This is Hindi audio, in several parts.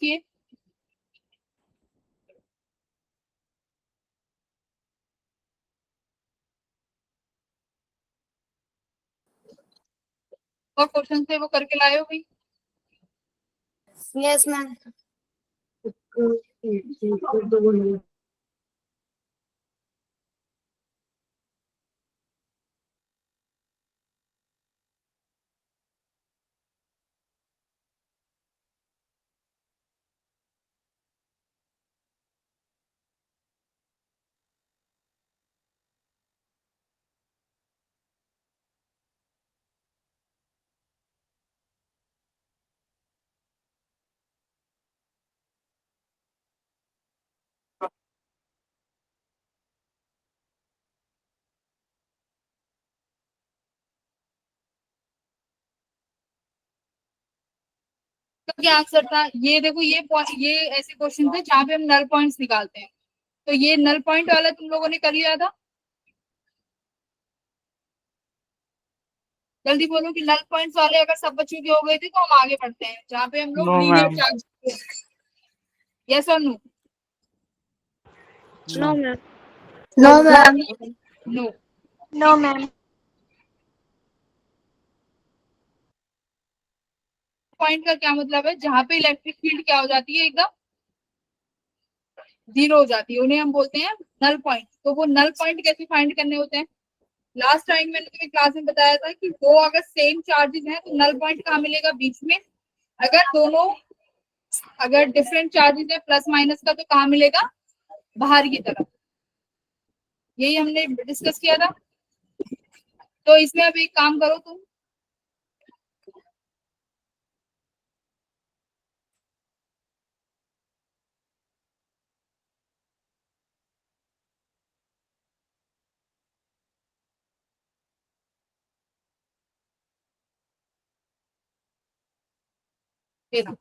किए। और क्वेश्चन थे वो करके लाए हो भाई? Yes ma'am. तो क्या आंसर था? ये देखो, ये ऐसे क्वेश्चन थे जहाँ पे हम नल पॉइंट्स निकालते हैं। तो ये नल पॉइंट वाला तुम लोगों ने कर लिया था। जल्दी बोलो कि नल पॉइंट्स वाले अगर सब बच्चों के हो गए थे तो हम आगे बढ़ते हैं, जहाँ पे हम लोग no linear ma'am. Charge. Yes और no? No ma'am. No ma'am. No. No ma'am. Point का क्या मतलब है? जहाँ पे इलेक्ट्रिक फील्ड क्या हो जाती है, एकदम जीरो हो जाती है, उन्हें हम बोलते हैं नल पॉइंट। तो वो नल पॉइंट कैसे फाइंड करने होते हैं? लास्ट टाइम मैंने तुम्हें क्लास में बताया था कि दो अगर सेम चार्जेस हैं तो नल पॉइंट कहाँ मिलेगा? बीच में। अगर डिफरेंट चार्जेस है प्लस माइनस का, तो कहाँ मिलेगा? बाहर की तरफ। यही हमने डिस्कस किया था। तो इसमें अब एक काम करो तुम, देखो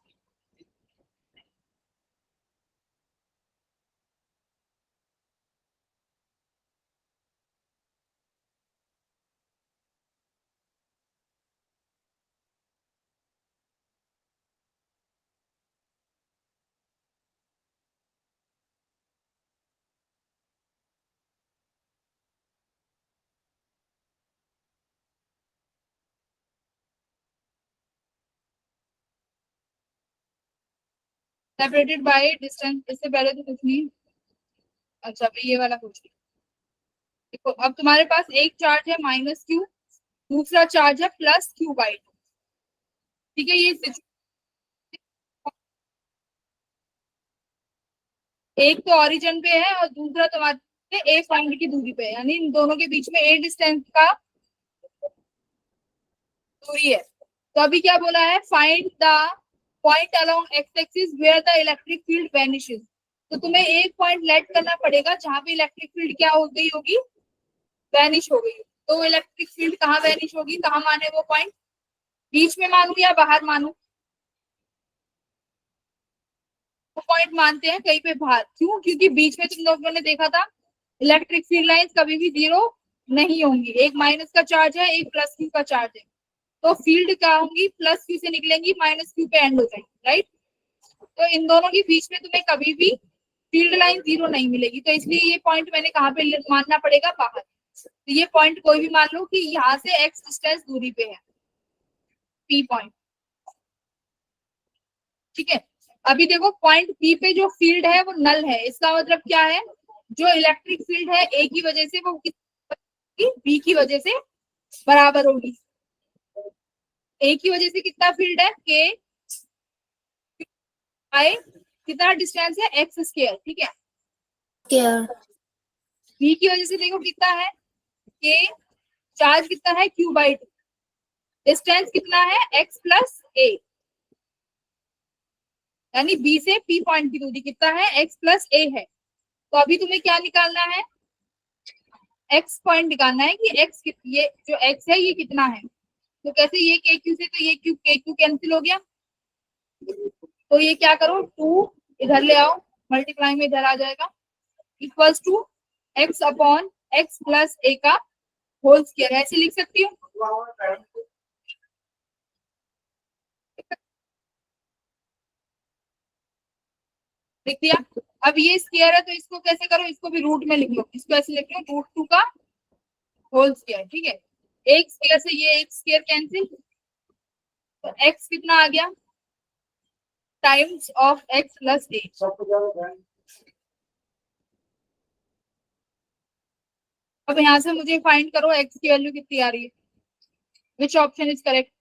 सेपरेटेड बाय डिस्टेंस, इससे पहले तो कुछ नहीं। अच्छा भाई ये वाला कुछ नहीं। देखो अब तुम्हारे पास एक चार्ज है माइनस क्यू, दूसरा चार्ज है प्लस क्यू बाई टू। ठीक है, एक तो ओरिजिन पे है और दूसरा तुम्हारे ए पॉइंट की दूरी पे है, यानी इन दोनों के बीच में ए डिस्टेंस का दूरी है। तो अभी क्या बोला है? Find the point along x axis where the electric field vanishes. तो तुम्हें एक पॉइंट लेट करना पड़ेगा जहां पे इलेक्ट्रिक फील्ड क्या हो गई होगी? वैनिश हो गई। तो इलेक्ट्रिक फील्ड कहाँ वैनिश होगी? कहाँ माने वो पॉइंट? बीच में मानू या बाहर मानू? वो पॉइंट मानते हैं कहीं पे बाहर। क्यों? क्योंकि बीच में तुम लोगों ने देखा था इलेक्ट्रिक फील्ड लाइंस कभी भी जीरो नहीं होंगी। एक माइनस का चार्ज है, एक प्लस क्यू का चार्ज है। तो फील्ड क्या होंगी? प्लस क्यू से निकलेंगी, माइनस क्यू पे एंड हो जाएंगी, राइट? तो इन दोनों के बीच में तुम्हें कभी भी फील्ड लाइन जीरो नहीं मिलेगी। तो इसलिए ये पॉइंट मैंने कहाँ पे मानना पड़ेगा? बाहर। तो ये पॉइंट कोई भी मान लो कि यहाँ से एक्स डिस्टेंस दूरी पे है, पी पॉइंट। ठीक है। अभी देखो पॉइंट पी पे जो फील्ड है वो नल है। इसका मतलब क्या है? जो इलेक्ट्रिक फील्ड है ए की वजह से, वो बी की वजह से बराबर होगी। ए की वजह से कितना फील्ड है? के बाय कितना डिस्टेंस है? X square. ठीक है। केयर। बी की वजह से देखो कितना है? के चार्ज कितना है? Q by two. डिस्टेंस कितना है? एक्स प्लस ए। यानी बी से पी पॉइंट की दूरी कितना है? एक्स प्लस ए है। तो अभी तुम्हें क्या निकालना है? एक्स पॉइंट निकालना है कि एक्स, ये जो एक्स है ये कितना है। तो कैसे? ये के क्यू से तो ये क्यू के क्यू कैंसिल हो गया। तो ये क्या करो, टू इधर ले आओ, मल्टीप्लाई में इधर आ जाएगा, equals to x upon x plus a का होल स्क्वायर। ऐसे लिख सकती हूँ। लिख दिया। अब ये स्क्वायर है तो इसको कैसे करो, इसको भी रूट में लिख लो, इसको ऐसे लिख लो √2 का होल स्क्वायर। ठीक है, एक स्क्वायर से ये एक स्क्वायर कैंसिल, तो x कितना आ गया times of x plus a. अब यहाँ से मुझे फाइंड करो x की वैल्यू कितनी आ रही है, which option is correct.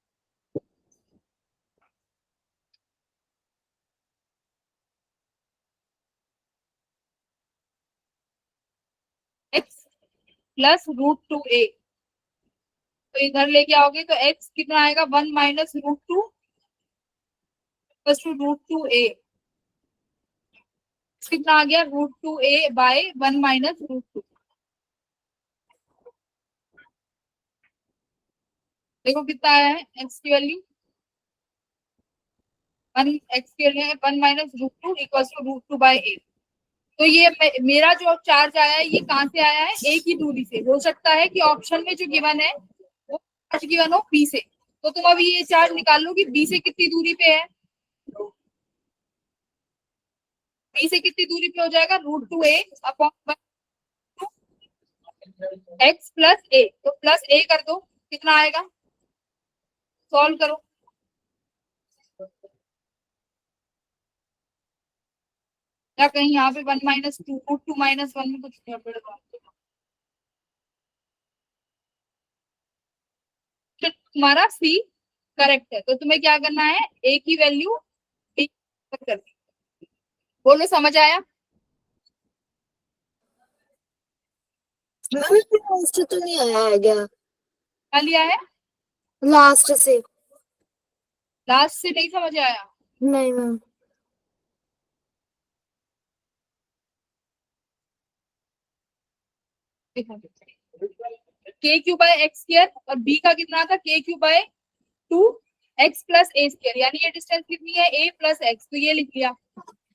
x plus √2a, तो इधर लेके आओगे तो x कितना आएगा 1 माइनस √2 प्लस √2a, कितना आ गया √2a बाय 1 माइनस √2। देखो कितना आया है x की वैल्यू, 1 x की वैल्यू है 1 minus √2 equals to √2 by a। तो ये मेरा जो चार्ज आया है ये कहाँ से आया है, a की दूरी से। हो सकता है कि ऑप्शन में जो गिवन है वो चार्ज गिवन हो b से, तो तुम अभी ये चार्ज निकाल लो कि b से कितनी दूरी पे है। b से कितनी दूरी पे हो जाएगा √2a upon x plus a, तो प्लस a कर दो, कितना आएगा, सॉल्व करो। या कहीं यहाँ पे 1 माइनस √2 माइनस 1 में कुछ गड़बड़ हुआ, तो तुम्हारा सी करेक्ट है। तो तुम्हें क्या करना है, a की वैल्यू कर दी। बोलो समझ आया। मैम लास्ट तो नहीं आया है क्या? क्या लिया है, लास्ट से लास्ट से नहीं समझ आया। नहीं मैम। के क्यू बाय एक्स स्क्वायर और बी का कितना था के Q by 2 x plus A square, यानी ये डिस्टेंस कितनी है a प्लस एक्स, तो ये लिख लिया।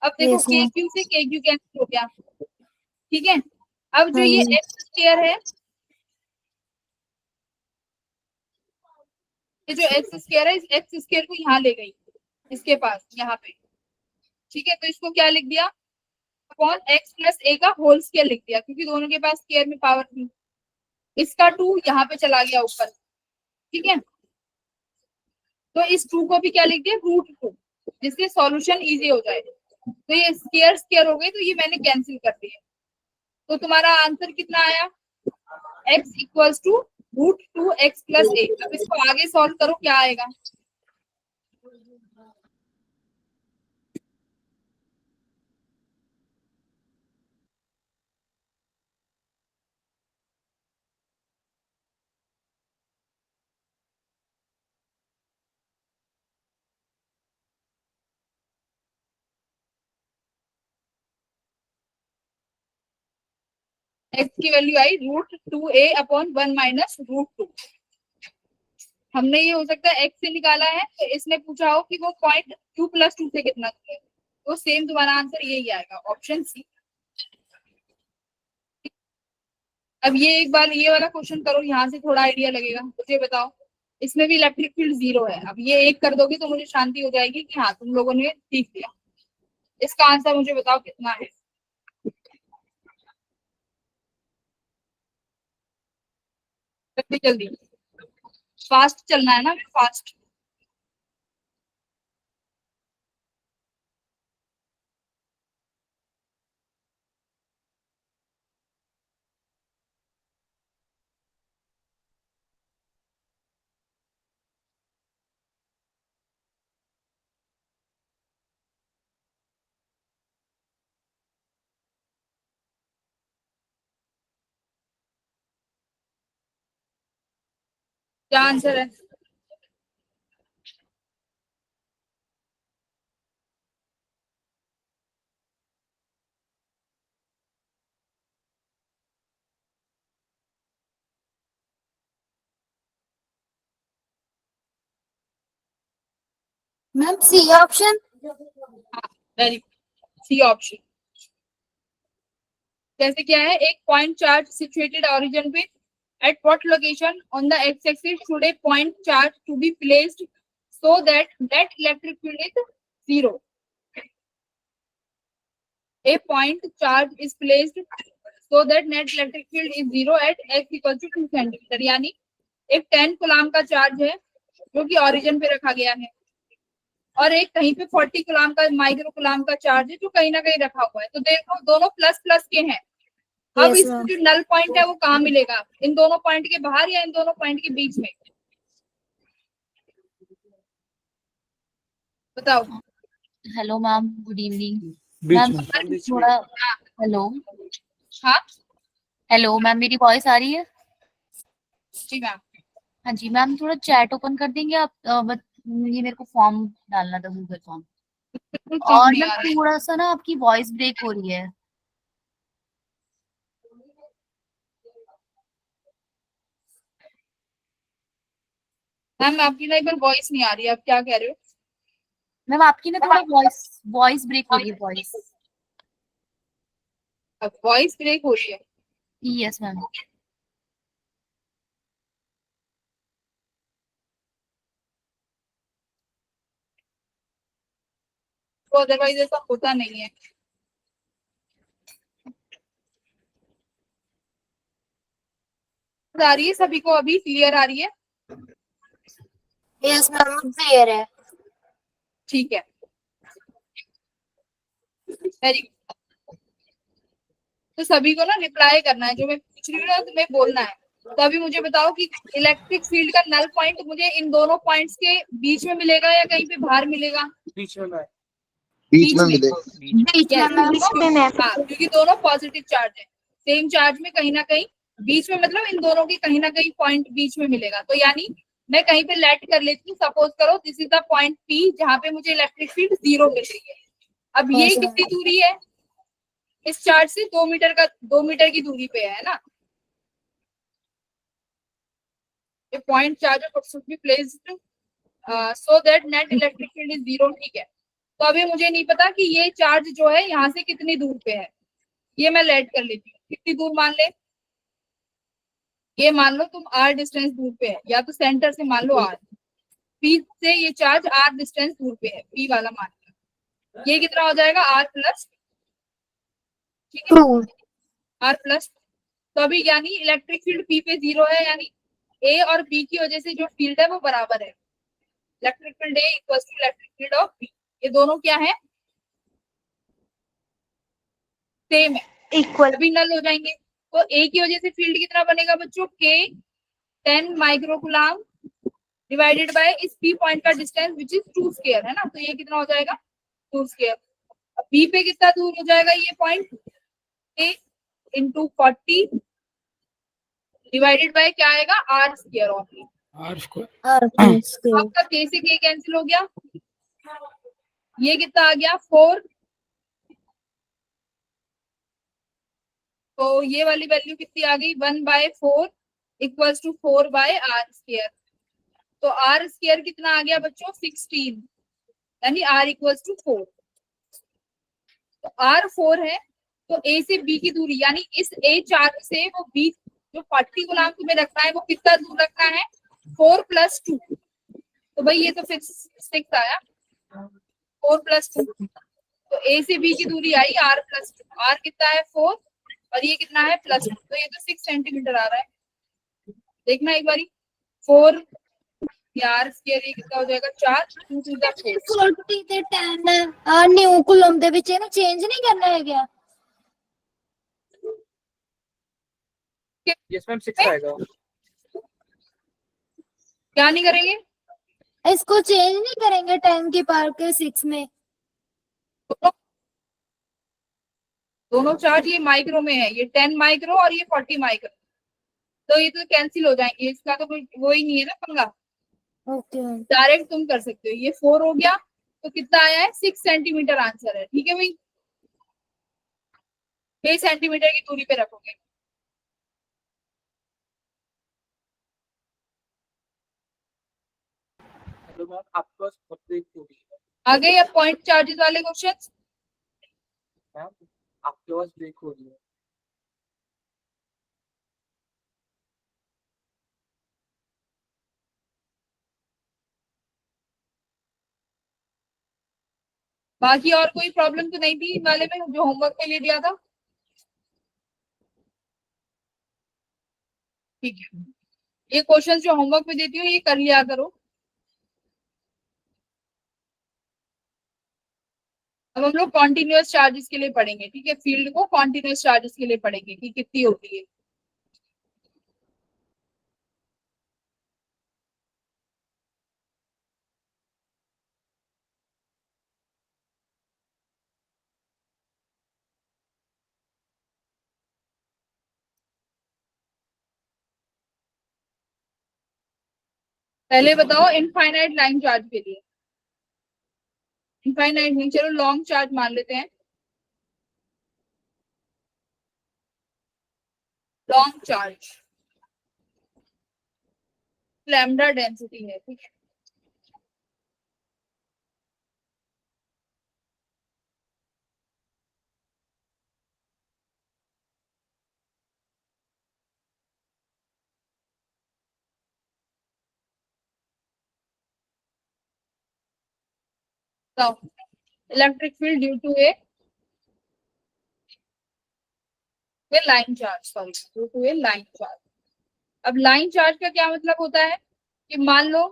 अब देखो Yes, के ma'am. क्यू से के क्यू कैंसिल हो गया। ठीक है, अब जो हाँ ये जी। एक्स स्क्वायर है, ये जो एक्स स्क्वायर है, इस एक्स स्क्वायर को यहाँ ले गई इसके पास यहाँ पे। ठीक है, तो इसको क्या लिख दिया, अपॉन एक्स प्लस ए का होल स्क्वायर लिख दिया, क्योंकि दोनों के पास स्क्वायर में पावर थी। इसका 2 यहाँ पे चला गया ऊपर। ठीक है, तो इस 2 को भी क्या लिख दिया √2, जिससे सॉल्यूशन इजी हो जाए। तो ये स्क्वायर स्क्वायर हो गई, तो ये मैंने कैंसिल कर दिया। तो तुम्हारा आंसर कितना आया, x equals to √2x plus a. अब इसको आगे सॉल्व करो, क्या आएगा, x की वैल्यू आई √2a अपॉन 1 माइनस √2। हमने ये हो सकता है x से निकाला है, तो इसने पूछा हो कि वो पॉइंट 2 प्लस 2 से कितना दूर है, तो सेम तुम्हारा आंसर यही आएगा, ऑप्शन सी। अब ये एक बार ये वाला क्वेश्चन करो, यहाँ से थोड़ा आइडिया लगेगा। मुझे बताओ, इसमें भी इलेक्ट्रिक फील्ड 0 है। अब ये एक कर दोगे तो मुझे शांति हो जाएगी कि हाँ तुम लोगों ने सीख लिया। इसका आंसर मुझे बताओ कितना है, जल्दी जल्दी, फास्ट चलना है ना, फास्ट। क्या आंसर है, ma'am C option. Very C option. जैसे क्या है, एक पॉइंट चार्ज सिचुएटेड ओरिजिन पे at what location on the x-axis should a point charge to be placed so that net electric field is 0। A point charge is placed so that net electric field is 0 at x equal to 2 centimetre. यानी एक 10 कूलाम का चार्ज है जो कि ओरिजिन पे रखा गया है, और एक कहीं पे 40 कूलाम का माइक्रो कूलाम का चार्ज है जो कहीं ना कहीं रखा हुआ है। तो देखो दोनों प्लस प्लस के हैं। अब Yes, इसमें ma'am. जो नल पॉइंट है वो कहाँ मिलेगा, इन दोनों पॉइंट के बाहर या इन दोनों पॉइंट के बीच में, बताओ। Hello ma'am, good evening. बीच मैम में। थोड़ा हेलो हाँ हेलो मैम, मेरी वॉइस आ रही है? जी मैम। हाँ जी मैम, थोड़ा चैट ओपन कर देंगे आप? ये मेरे को फॉर्म डालना था, गूगल फॉर्म। बिल्कुल काम और नहीं मैम आ रहा है। थोड़ा सा ना आपकी वॉइस ब्रेक हो रही है। मैम आपकी ना एक बार वॉइस नहीं आ रही है, आप क्या कह रहे हो? मैम आपकी ना थोड़ा वॉइस वॉइस ब्रेक हो रही है, वॉइस। अब वॉइस ब्रेक हो रही है। Yes ma'am. तो अदरवाइज ऐसा होता नहीं है। आ रही है सभी को, अभी क्लियर आ रही है? Yes, ma'am. Clear है। ठीक है, वेरी गुड। तो सभी को ना रिप्लाई करना है, जो मैं पूछ रही हूँ ना तुम्हें बोलना है। तो अभी मुझे बताओ कि इलेक्ट्रिक फील्ड का नल पॉइंट मुझे इन दोनों पॉइंट्स के बीच में मिलेगा या कहीं पे बाहर मिलेगा? बीच में मैं बीच में मिले। बीच में Yes, मैम। हाँ, क्योंकि दोनों पॉजिटिव चार्ज है, सेम चार्ज में कहीं ना कहीं बीच में, मतलब इन दोनों के कहीं ना कहीं पॉइंट बीच में मिलेगा। तो यानी मैं कहीं पे लेट कर लेती हूँ, सपोज करो this is the point P जहाँ पे मुझे इलेक्ट्रिक फील्ड 0 मिल रही है। अब ये Yes, ma'am. कितनी दूरी है इस चार्ज से? 2 मीटर का, 2 मीटर की दूरी पे है ना। ये point charge should be placed so that net electric field is 0, ठीक है। तो अभी मुझे नहीं पता कि ये चार्ज जो है यहाँ से कितनी दूर पे है, ये मैं लेट कर लेती हूँ। कितनी दूर मान ले, ये मान लो तुम r डिस्टेंस दूर पे है, या तो सेंटर से मान लो r, p से ये चार्ज r डिस्टेंस दूर पे है, p वाला मान लो। ये कितना हो जाएगा, r प्लस, ठीक है, True. r plus. तो अभी यानी इलेक्ट्रिक फील्ड p पे 0 है, यानी a और b की वजह से जो फील्ड है वो बराबर है। Electric field a equals to electric field of b। ये दोनों क्या है, सेम है, Equal. अभी नल हो जाएंगे। तो a की वजह से फील्ड कितना बनेगा बच्चों, k 10 माइक्रोकुलाम डिवाइडेड बाय इस p पॉइंट का डिस्टेंस विच इज 2 स्क्वायर, है ना। तो ये कितना हो जाएगा, 2 स्क्वायर। b पे कितना दूर हो जाएगा ये point, a into 40 divided by क्या आएगा, r square only. R square. आपका k से k कैंसिल हो गया, ये कितना आ गया 4। तो ये वाली वैल्यू कितनी आ गई, 1/4 इक्वल्स टू 4/r स्क्वायर। तो r स्क्वायर कितना आ गया बच्चों, 16, यानी r इक्वल्स टू 4। तो r 4 है, तो a से b की दूरी, यानी इस a चार्ज से वो b जो 40 गुलाम तुम्हें रखना है वो कितना दूर रखना है, 4 + 2। तो भाई ये तो फिर 6 आया, 4 + 2। तो a से b की दूरी आई r + 2। r कितना है 4 और ये कितना है +2, तो ये तो 6 सेंटीमीटर आ रहा है। देखना एक बारी, 4 r स्क्वायर ये कितना हो जाएगा, 4 2 टू द 4। 40 ਤੇ 10 ਨਿਊ ਕੁਲਮ ਦੇ ਵਿੱਚ ਇਹਨੂੰ ਚੇਂਜ ਨਹੀਂ ਕਰਨਾ ਹੈਗਾ। यस मैम 6 आएगा। क्या नहीं करेंगे, इसको चेंज नहीं करेंगे 10 की पावर के 6 में। दोनों चार्ज ये माइक्रो में है, ये 10 माइक्रो और ये 40 माइक्रो, तो ये तो कैंसिल हो जाएंगे, इसका तो कोई वो ही नहीं है ना पंगा। ओके। डायरेक्ट तुम कर सकते हो, ये 4 हो गया, तो कितना आया है 6 सेंटीमीटर आंसर है, ठीक है भाई। 6 सेंटीमीटर की दूरी पे रखोगे। हेलो मैम, आपके पास ब्रेक हो रही है। आ गए अब पॉइंट चार्जेस वाले क्वेश्चन। मैम आपके पास ब्रेक हो रही है। बाकी और कोई प्रॉब्लम तो नहीं थी इन वाले में जो होमवर्क के लिए दिया था? ठीक है, ये क्वेश्चन जो होमवर्क में देती हूँ ये कर लिया करो। अब हम लोग कॉन्टिन्यूअस चार्जेस के लिए पढ़ेंगे, ठीक है, फील्ड को कॉन्टिन्यूअस चार्जेस के लिए पढ़ेंगे कि कितनी होती है। पहले बताओ इनफाइनाइट लाइन चार्ज के लिए। इनफाइनाइट नहीं, चलो लॉन्ग चार्ज मान लेते हैं। लॉन्ग चार्ज लैम्डा डेंसिटी है, ठीक है। तो electric field due to a line charge, sorry due to a line charge. अब लाइन चार्ज का क्या मतलब होता है कि मान लो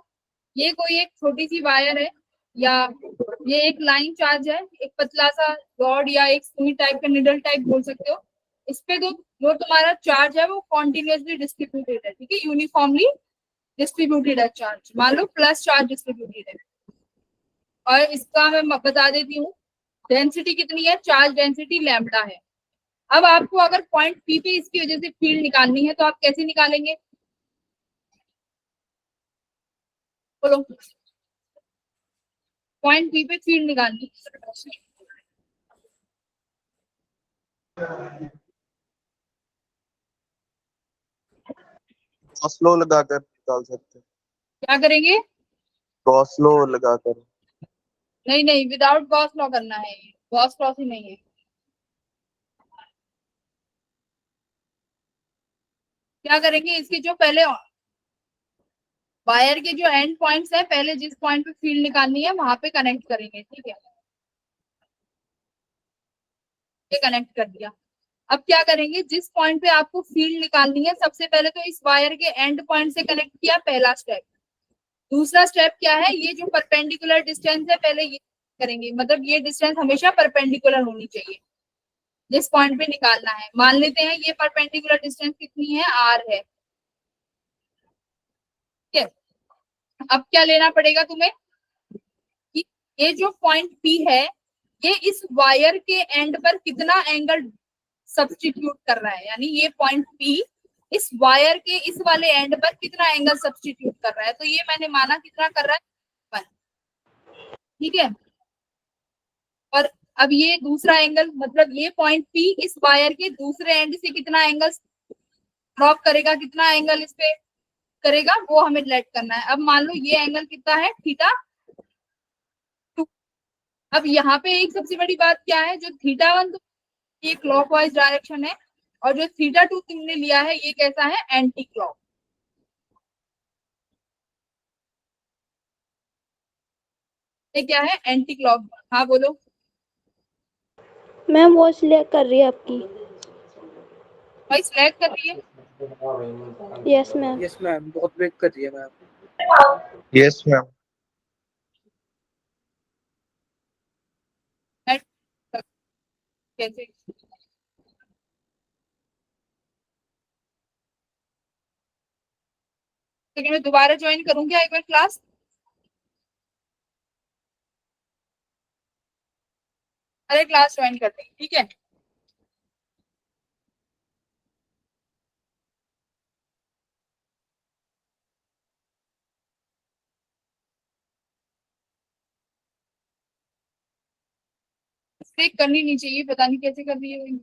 ये कोई एक छोटी सी वायर है या ये एक लाइन चार्ज है, एक पतला सा रॉड या एक सुई टाइप का निडल टाइप बोल सकते हो। इस पे तो जो तुम्हारा चार्ज है वो कॉन्टिन्यूसली डिस्ट्रीब्यूटेड है, ठीक है, यूनिफॉर्मली डिस्ट्रीब्यूटेड है चार्ज। मान लो प्लस चार्ज डिस्ट्रीब्यूटेड है। और इसका मैं बता देती हूँ डेंसिटी कितनी है, चार्ज डेंसिटी लैम्डा है। अब आपको अगर पॉइंट पी पे इसकी वजह से फील्ड निकालनी है तो आप कैसे निकालेंगे, बोलो। पॉइंट पी पे फील्ड निकालनी गॉस लॉ लगाकर निकाल सकते हैं। क्या करेंगे? गॉस लॉ लगाकर। नहीं नहीं, विदाउट गॉस लॉ करना है, ये गॉस लॉ ही नहीं है। क्या करेंगे, इसके जो पहले वायर के जो एंड पॉइंट्स है, पहले जिस पॉइंट पे फील्ड निकालनी है वहां पे कनेक्ट करेंगे, ठीक है, ये कनेक्ट कर दिया। अब क्या करेंगे, जिस पॉइंट पे आपको फील्ड निकालनी है सबसे पहले तो इस वायर के एंड पॉइंट से कनेक्ट किया, पहला स्टेप। दूसरा स्टेप क्या है, ये जो परपेंडिकुलर डिस्टेंस है पहले ये करेंगे, मतलब ये डिस्टेंस हमेशा परपेंडिकुलर होनी चाहिए जिस पॉइंट पे निकालना है। मान लेते हैं ये परपेंडिकुलर डिस्टेंस कितनी है, आर है, ठीक है। अब क्या लेना पड़ेगा तुम्हें कि ये जो पॉइंट पी है ये इस वायर के एंड पर कितना एंगल सब्स्टिट्यूट कर रहा है, यानी ये पॉइंट पी इस वायर के इस वाले एंड पर कितना एंगल सब्स्टिट्यूट कर रहा है। तो ये मैंने माना कितना कर रहा है, 1, ठीक है। और अब ये दूसरा एंगल, मतलब ये पॉइंट पी इस वायर के दूसरे एंड से कितना एंगल ड्रॉप करेगा, कितना एंगल इस पे करेगा वो हमें लेट करना है। अब मान लो ये एंगल कितना है, थीटा 2। अब यहाँ पे एक सबसे बड़ी बात क्या है, जो थीटा 1 तो ये क्लॉकवाइज डायरेक्शन है और जो थीटा 2 तुमने लिया है ये कैसा है, एंटी क्लॉक। ये क्या है, एंटी क्लॉक। हाँ बोलो। मैम वॉइस लैग कर रही है आपकी। वॉइस लैग कर रही है? Yes ma'am. यस मैम, बहुत ब्रेक कर रही है मैम। Yes ma'am. कैसे? तो मैं दोबारा ज्वाइन करूँ क्या एक बार क्लास? अरे क्लास ज्वाइन करते हैं, ठीक है। मिस्टेक करनी नहीं चाहिए, पता नहीं कैसे कर रही है।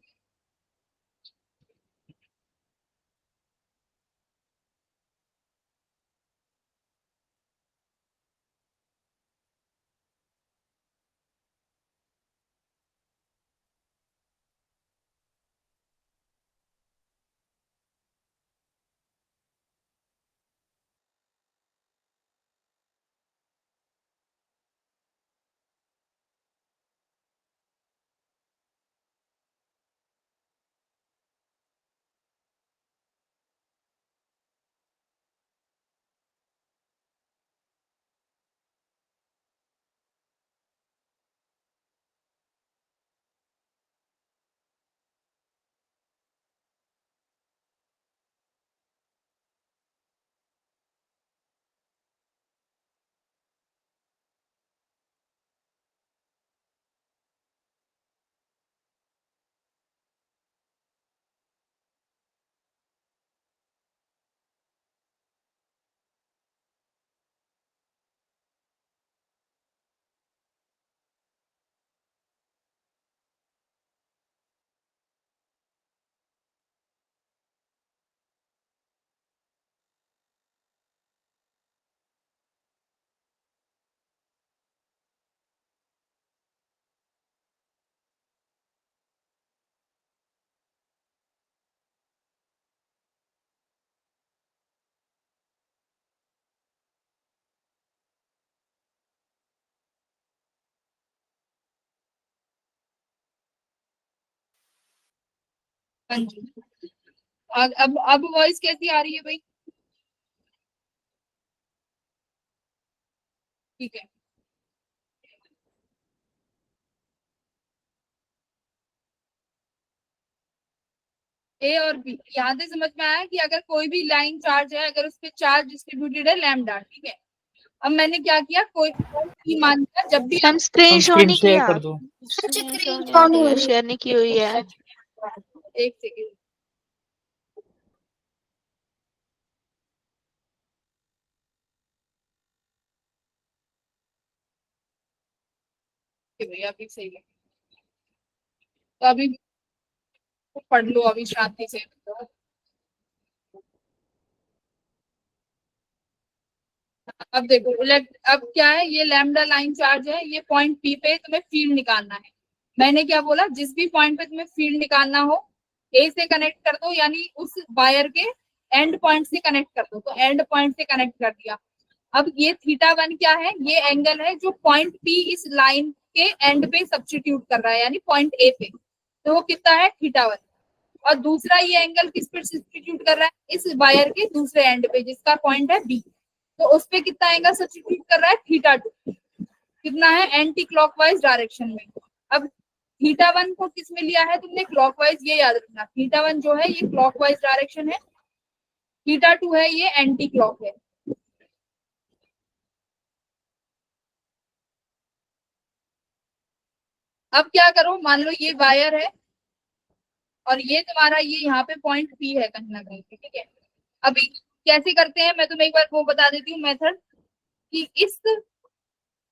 हाँ जी। अब वॉइस कैसी आ रही है भाई? ठीक है। ए और बी यहाँ से समझ में आया कि अगर कोई भी लाइन चार्ज है, अगर उस पर चार्ज डिस्ट्रीब्यूटेड है लैम्डा, ठीक है। अब मैंने क्या किया, कोई की मान लिया, जब भी मैम स्क्रीन शो नहीं शेयर किया। कर दो। शेयर नहीं की हुई है। एक सेकेंड, भैया अभी सही है, तो अभी पढ़ लो अभी शांति से। अब देखो अब क्या है, ये लैम्डा लाइन चार्ज है, ये पॉइंट पी पे तुम्हें फील्ड निकालना है। मैंने क्या बोला, जिस भी पॉइंट पे तुम्हें फील्ड निकालना हो, ए से कनेक्ट कर दो, यानी उस वायर के एंड पॉइंट से कनेक्ट कर दो, तो एंड पॉइंट से कनेक्ट कर दिया। अब ये थीटा वन क्या है, ये एंगल है जो पॉइंट पी इस लाइन के एंड पे सब्स्टिट्यूट कर रहा है, यानी पॉइंट ए पे, तो वो कितना है, थीटा वन। और दूसरा ये एंगल किस पे सब्स्टिट्यूट कर रहा है, इस वायर के दूसरे एंड पे जिसका पॉइंट है बी, तो उस पे कितना एंगल सब्स्टिट्यूट कर रहा है, थीटा टू। कितना है, एंटी क्लॉकवाइज डायरेक्शन में। अब थीटा वन को किस में लिया है तुमने, क्लॉकवाइज, ये याद रखना, थीटा वन जो है ये क्लॉकवाइज डायरेक्शन है, थीटा टू है ये एंटी क्लॉक है। अब क्या करो, मान लो ये वायर है और ये तुम्हारा ये यहाँ पे पॉइंट पी है कहीं ना कहीं, ठीक है। अभी कैसे करते हैं, मैं तुम्हें एक बार वो बता देती हूँ मेथड, कि इस,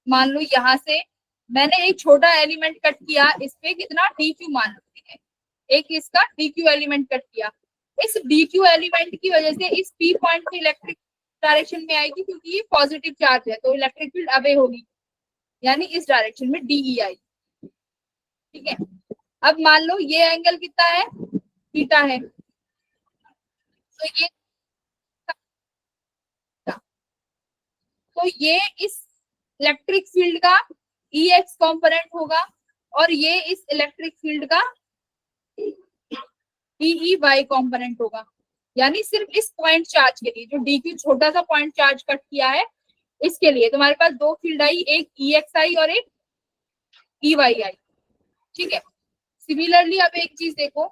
मान लो यहाँ से मैंने एक छोटा एलिमेंट कट किया, इस पे कितना डी क्यू मान लो, ठीक है, एक इसका डी क्यू एलिमेंट कट किया। इस डी क्यू एलिमेंट की वजह से इस पी पॉइंट में इलेक्ट्रिक डायरेक्शन में आएगी, क्योंकि ये पॉजिटिव चार्ज है, तो इलेक्ट्रिक फील्ड अवे होगी, यानी इस डायरेक्शन में डीई आई, ठीक है। अब मान लो ये एंगल कितना है, थीटा है, तो ये इस इलेक्ट्रिक फील्ड का ई एक्स कॉम्पोनेंट होगा, और ये इस इलेक्ट्रिक फील्ड का डीई वाई कॉम्पोनेंट होगा। यानी सिर्फ इस पॉइंट चार्ज के लिए, जो डी क्यू छोटा सा पॉइंट चार्ज कट किया है, इसके लिए तुम्हारे पास दो फील्ड आई, एक ई एक्स आई और एक ई वाई आई, ठीक है। सिमिलरली अब एक चीज देखो,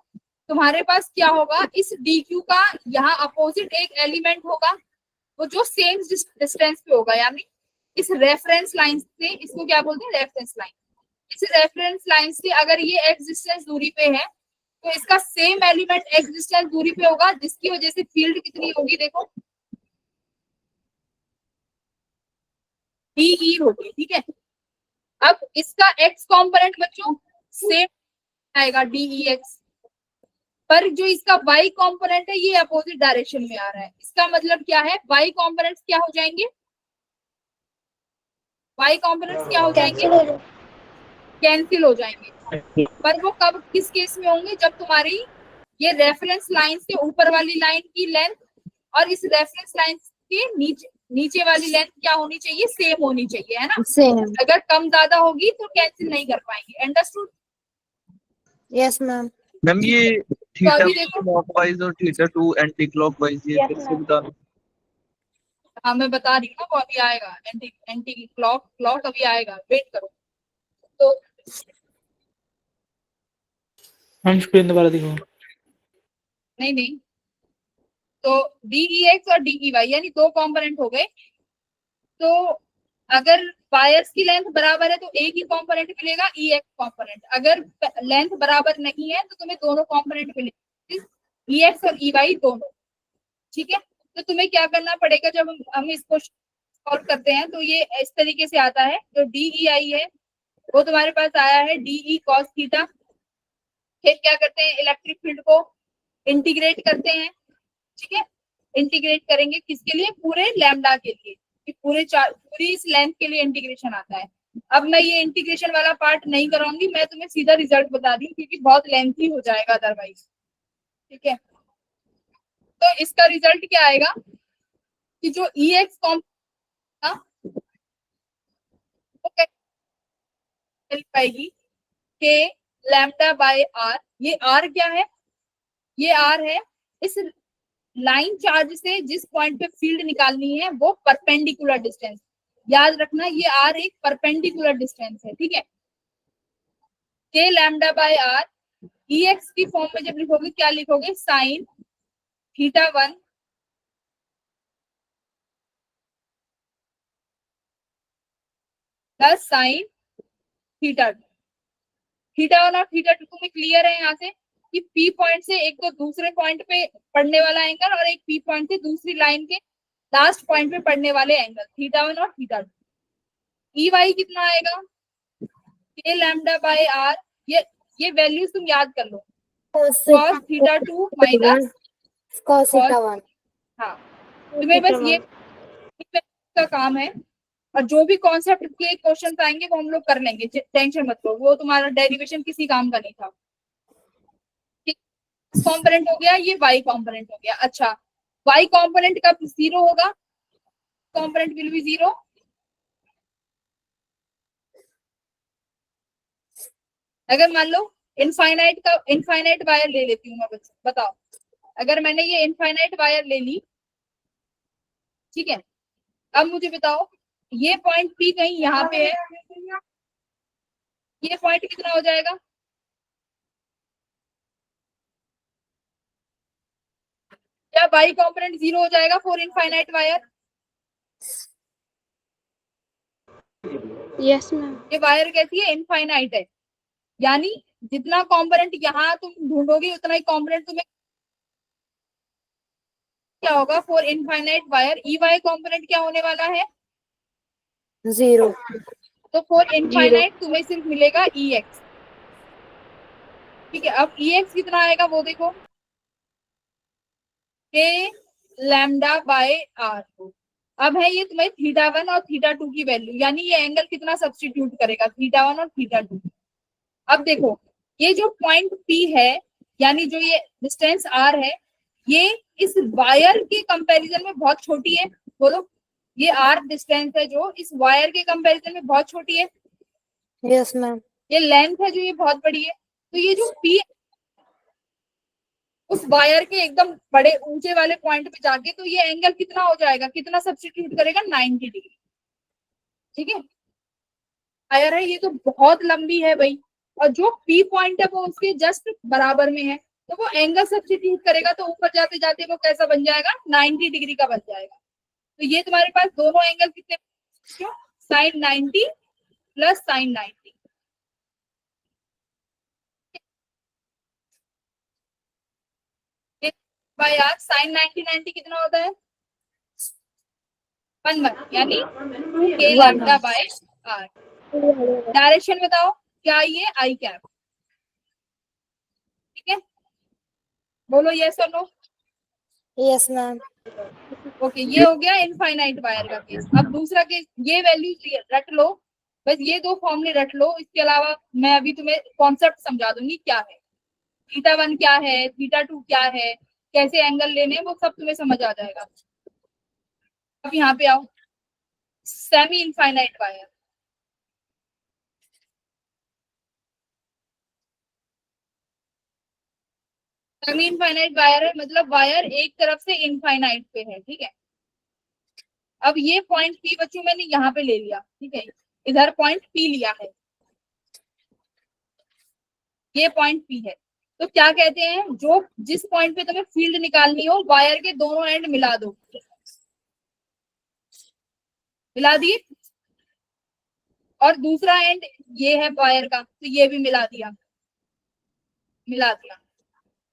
तुम्हारे पास क्या होगा, इस डी क्यू का यहाँ अपोजिट एक एलिमेंट होगा, वो जो सेम डिस्टेंस पे होगा, यानी इस रेफरेंस लाइन से, इसको क्या बोलते हैं, रेफरेंस लाइन। इस रेफरेंस लाइन से अगर ये एक्स डिस्टेंस दूरी पे है, तो इसका सेम एलिमेंट एक्स डिस्टेंस दूरी पे होगा, जिसकी वजह से फील्ड कितनी होगी, देखो डीई होगी, ठीक है। अब इसका एक्स कॉम्पोनेंट बच्चों सेम आएगा डीई एक्स, पर जो इसका y कंपोनेंट है ये अपोजिट डायरेक्शन में आ रहा है। इसका मतलब क्या है, y कंपोनेंट्स क्या हो जाएंगे, y कंपोनेंट्स क्या हो जाएंगे, कैंसिल हो जाएंगे। पर वो कब, किस केस में होंगे, जब तुम्हारी ये रेफरेंस लाइन से ऊपर वाली लाइन की लेंथ और इस रेफरेंस लाइन के नीचे वाली लेंथ क्या होनी चाहिए, सेम होनी चाहिए, है ना। सेम, अगर कम ज्यादा होगी तो कैंसिल नहीं कर पाएंगे, अंडरस्टूड। Yes ma'am. मैम ये थीटा अभी देखो, क्लॉकवाइज और थीटा टू एंटी क्लॉकवाइज, ये फिर से बता दो। हाँ मैं बता रही हूँ ना, वो अभी आएगा, एंटी एंटी क्लॉक अभी आएगा, वेट करो। तो हम स्क्रीन दोबारा दिखाओ। नहीं, तो डीई एक्स और डीई वाई यानी दो कंपोनेंट हो गए। तो अगर वायर्स की लेंथ बराबर है तो एक ही कंपोनेंट मिलेगा, ई एक्स कंपोनेंट। अगर लेंथ बराबर नहीं है तो तुम्हें दोनों कंपोनेंट मिलेंगे, ई एक्स और ई वाई दोनों, ठीक है। तो तुम्हें क्या करना पड़ेगा, जब हम इसको सॉल्व करते हैं, तो ये इस तरीके से आता है, जो डीई आई है वो तुम्हारे पास आया है डीई कॉस थीटा। फिर क्या करते हैं, इलेक्ट्रिक फील्ड को इंटीग्रेट करते हैं, ठीक है। इंटीग्रेट करेंगे किसके लिए, पूरे लैम्डा के लिए, कि पूरी इस लेंथ के लिए इंटीग्रेशन आता है। अब मैं ये इंटीग्रेशन वाला पार्ट नहीं कराऊंगी, मैं तुम्हें सीधा रिजल्ट बता दी, क्योंकि बहुत लेंथी हो जाएगा अदरवाइज, ठीक है। तो इसका रिजल्ट क्या आएगा, कि जो ई एक्स कॉम्पोनेंट वो कैसे मिल पाएगी, के लैम्डा बाय आर। ये आर क्या है, ये आर है, इस लाइन चार्ज से जिस पॉइंट पे फील्ड निकालनी है वो परपेंडिकुलर डिस्टेंस, याद रखना ये आर एक परपेंडिकुलर डिस्टेंस है, ठीक है। K lambda by r, E x की फॉर्म में जब लिखोगे क्या लिखोगे, sine theta 1 plus sine theta 2। Theta 1 और थीटा 2 में क्लियर है यहाँ से कि पी पॉइंट से एक तो दूसरे पॉइंट पे पड़ने वाला एंगल और एक पी पॉइंट से दूसरी लाइन के लास्ट पॉइंट पे पड़ने वाले एंगल, थीटा 1 और थीटा 2। ई वाई कितना आएगा, के लैम्डा बाय आर, ये वैल्यूज तुम याद कर लो, cos cos theta 2 minus cos theta 1। हाँ, तुम्हें बस ये का काम है, और जो भी कॉन्सेप्ट के क्वेश्चन आएंगे वो हम लोग कर लेंगे, टेंशन मत लो, वो तुम्हारा डेरिवेशन किसी काम का नहीं था। कॉम्पोनेंट हो गया, ये वाई कॉम्पोनेंट हो गया। अच्छा, वाई कॉम्पोनेंट कब जीरो होगा, कॉम्पोनेंट विल बी जीरो, अगर मान लो इनफाइनाइट वायर ले लेती हूँ मैं, बच्चों बताओ, अगर मैंने ये इनफाइनाइट वायर ले ली, ठीक है, अब मुझे बताओ ये पॉइंट पी कहीं यहाँ पे है, ये पॉइंट कितना हो जाएगा, क्या वाई कॉम्पोनेंट जीरो हो जाएगा for infinite wire? Yes ma'am. ये वायर कैसी है, इनफाइनाइट है, यानी जितना कॉम्पोनेंट यहाँ तुम ढूंढोगे उतना ही कॉम्पोनेंट तुम्हें क्या होगा for infinite wire. E y component क्या होने वाला है, 0। तो फॉर इनफाइनाइट तुम्हें सिर्फ मिलेगा ई एक्स, ठीक है। अब ई एक्स कितना आएगा वो देखो, के लैम्डा बाय आर। अब है ये तुम्हें थीटा 1 और थीटा 2 की वैल्यू, यानी ये एंगल कितना सब्स्टिट्यूट करेगा, थीटा 1 और थीटा 2। अब देखो ये जो पॉइंट पी है, यानी जो ये डिस्टेंस आर है, ये इस वायर के कंपैरिजन में बहुत छोटी है, बोलो ये आर डिस्टेंस है जो इस वायर के कंपैरिजन में बहुत छोटी है, यस मैम। ये लेंथ है जो ये बहुत बड़ी है, तो ये जो पी उस वायर के एकदम बड़े ऊंचे वाले पॉइंट पे जाके, तो ये एंगल कितना हो जाएगा, कितना सब्स्टिट्यूट करेगा, 90 डिग्री, ठीक है। वायर है ये तो बहुत लंबी है भाई, और जो पी पॉइंट है वो उसके जस्ट बराबर में है, तो वो एंगल सब्स्टिट्यूट करेगा तो ऊपर जाते जाते वो कैसा बन जाएगा, 90 डिग्री का बन जाएगा। तो ये तुम्हारे पास दोनों एंगल कितने, sine 90 plus sine 90, by r sine 90 90 कितना होता है, 1 यानी के लैम्डा बाय आर। डायरेक्शन बताओ क्या, ये आई कैप, ठीक है, बोलो यस और नो। Yes ma'am. ओके, ये हो गया इनफाइनाइट वायर का केस। अब दूसरा केस, ये वैल्यू रट लो, बस ये दो फॉर्मूले रट लो, इसके अलावा मैं अभी तुम्हें कॉन्सेप्ट समझा दूंगी क्या है, थीटा 1 क्या है, थीटा 2 क्या है, कैसे एंगल लेने हैं, वो सब तुम्हें समझ आ जाएगा। अब यहाँ पे आओ, semi infinite wire, semi infinite wire है मतलब वायर एक तरफ से इनफाइनाइट पे है, ठीक है। अब ये पॉइंट पी बच्चों मैंने यहाँ पे ले लिया, ठीक है, इधर पॉइंट पी लिया है, ये पॉइंट पी है, तो क्या कहते हैं, जो जिस पॉइंट पे तुम्हें फील्ड निकालनी हो वायर के दोनों एंड मिला दो, मिला दिए, और दूसरा एंड ये है वायर का तो ये भी मिला दिया, मिला दिया,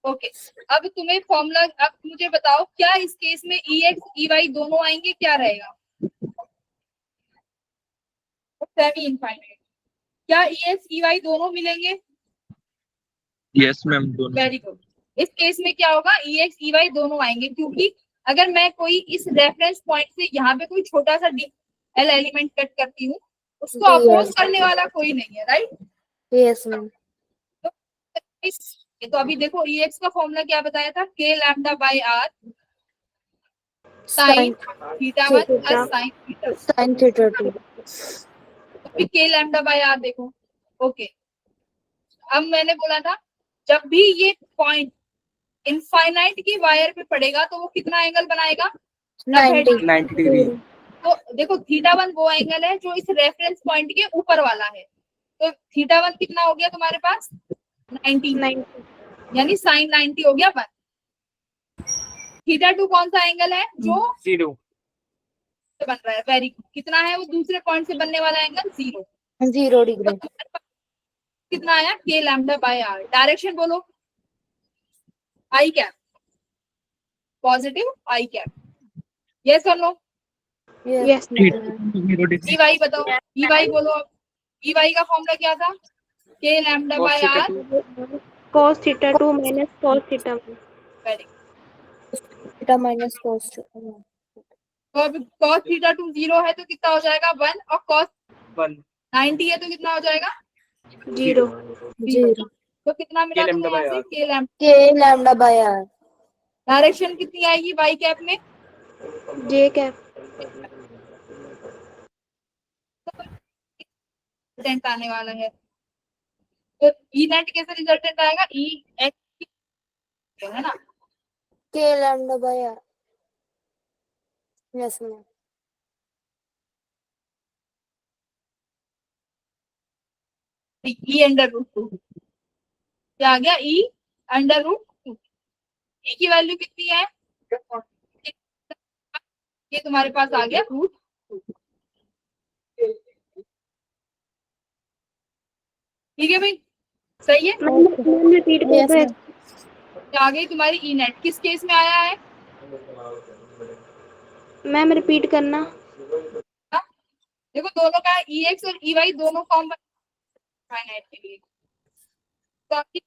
ओके। अब तुम्हें फॉर्मूला, अब मुझे बताओ क्या इस केस में ई एक्स ई वाई दोनों आएंगे, क्या रहेगा, सेमी इनफाइनाइट, क्या ई एक्स ई वाई दोनों मिलेंगे, यस मैम, दोनों। Very good. इस केस में क्या होगा, ई एक्स ई वाई दोनों आएंगे, क्योंकि अगर मैं कोई इस रेफरेंस पॉइंट से यहाँ पे कोई छोटा सा एल एलिमेंट कट करती हूँ, उसको अपोज करने वाला कोई नहीं है, राइट। Yes ma'am. तो अभी देखो ई एक्स का फॉर्मूला क्या बताया था, k lambda by r sine theta 1 plus sine theta 2। K lambda by r देखो, ओके। अब मैंने बोला था जब भी ये पॉइंट इनफाइनाइट की वायर पे पड़ेगा तो वो कितना एंगल बनाएगा? 90 90 डिग्री। तो देखो θ1 वो एंगल है जो इस रेफरेंस पॉइंट के ऊपर वाला है, तो θ1 कितना हो गया तुम्हारे पास? 90, यानी sin 90 हो गया 1। θ2 कौन सा एंगल है जो 0 बन रहा है? Very good. कितना है वो दूसरे पॉइंट से बनने वाला एंगल? 0। 0 डिग्री। कितना आया? k lambda by r। Direction बोलो। I cap, positive i cap. Yes और no? Yes zero degree. E y बताओ, ई वाई बोलो। अब ई वाई का फॉर्मूला क्या था? k lambda bye cos r। θ2 cos theta 2 minus cos theta 1. Very good. Theta minus cos तो अब cos θ2 0 है तो कितना हो जाएगा? 1। और cos 1 90 है तो कितना हो जाएगा? 0. 0 तो कितना मिला k तुम्हें lambda by यहाँ से? r। k lambda. k lambda by r। Direction कितनी आएगी y कैप में? J cap. रिजल्टेंट आने वाला है, तो ई नेट कैसे रिजल्टेंट आएगा? ई एक्स है ना? k lambda by r। Yes ma'am. E under root 2 क्या आ गया? ई अंडर रूट 2। ई की वैल्यू कितनी है? ये तुम्हारे पास आ गया रूट 2। ठीक है भाई, सही है। मैम रिपीट कर यस दो. मैम। क्या आ गई तुम्हारी ई नेट? किस केस में आया है? मैम रिपीट करना. हाँ? देखो दोनों का ई एक्स और ई वाई दोनों कॉमन फाइनाइट के लिए, तो आपकी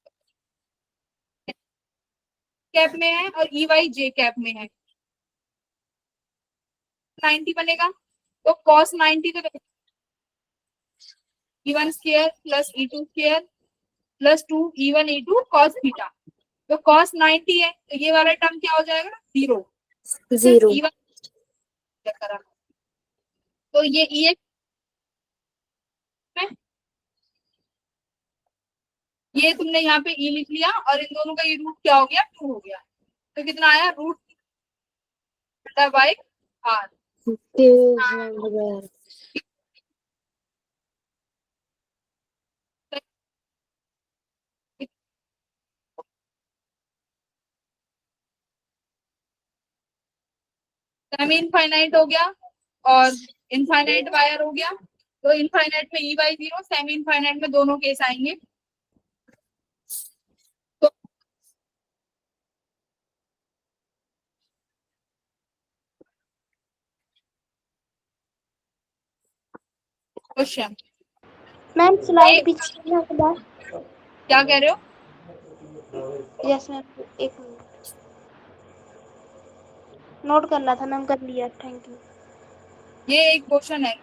कैप में है और ई वाई जे कैप में है। 90 बनेगा तो cos 90 तो E1 square plus E2 square plus 2 E1 E2 cos theta. तो cos 90 है तो ये वाला टर्म क्या हो जाएगा? 0। 0 E1 करा तो ये EX में ये तुमने यहाँ पे E लिख लिया और इन दोनों का ये रूट क्या हो गया? 2 हो गया। तो कितना आया? Root by r। k lambda by r। Semi infinite हो गया और इनफाइनाइट वायर हो गया। तो इनफाइनाइट में ई बाई 0, सेमी इनफाइनाइट में दोनों केस आएंगे। तो क्वेश्चन मैम स्लाइड पीछे करना के बाद. क्या कह रहे हो? Yes ma'am. एक मिनट नोट करना था मैम. कर लिया. Thank you. ये एक क्वेश्चन है।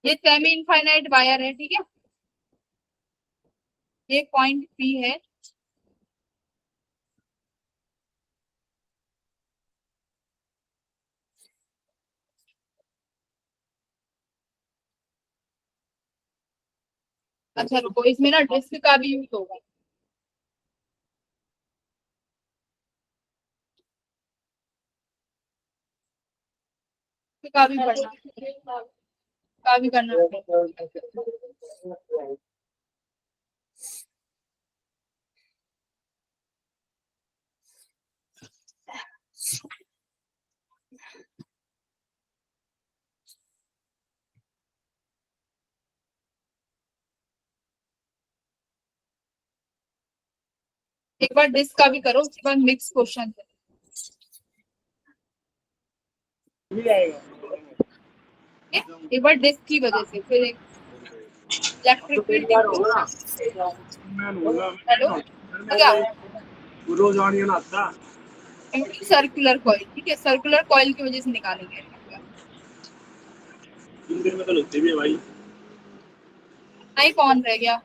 ये सेमी इनफाइनाइट वायर है, ठीक है। ये पॉइंट पी है, अच्छा रुको, इसमें ना डिस्क का भी यूज होगा। का भी पढ़ना, का भी करना। एक बार डिस्क का भी करो, उसके बाद मिक्स क्वेश्चन है। एक बार डिस्क की वजह से फिर इलेक्ट्रिक फील्ड। हेलो क्या? सर्कुलर कॉइल, ठीक है, सर्कुलर कॉइल की वजह से निकालेंगे। नहीं कौन रह गया?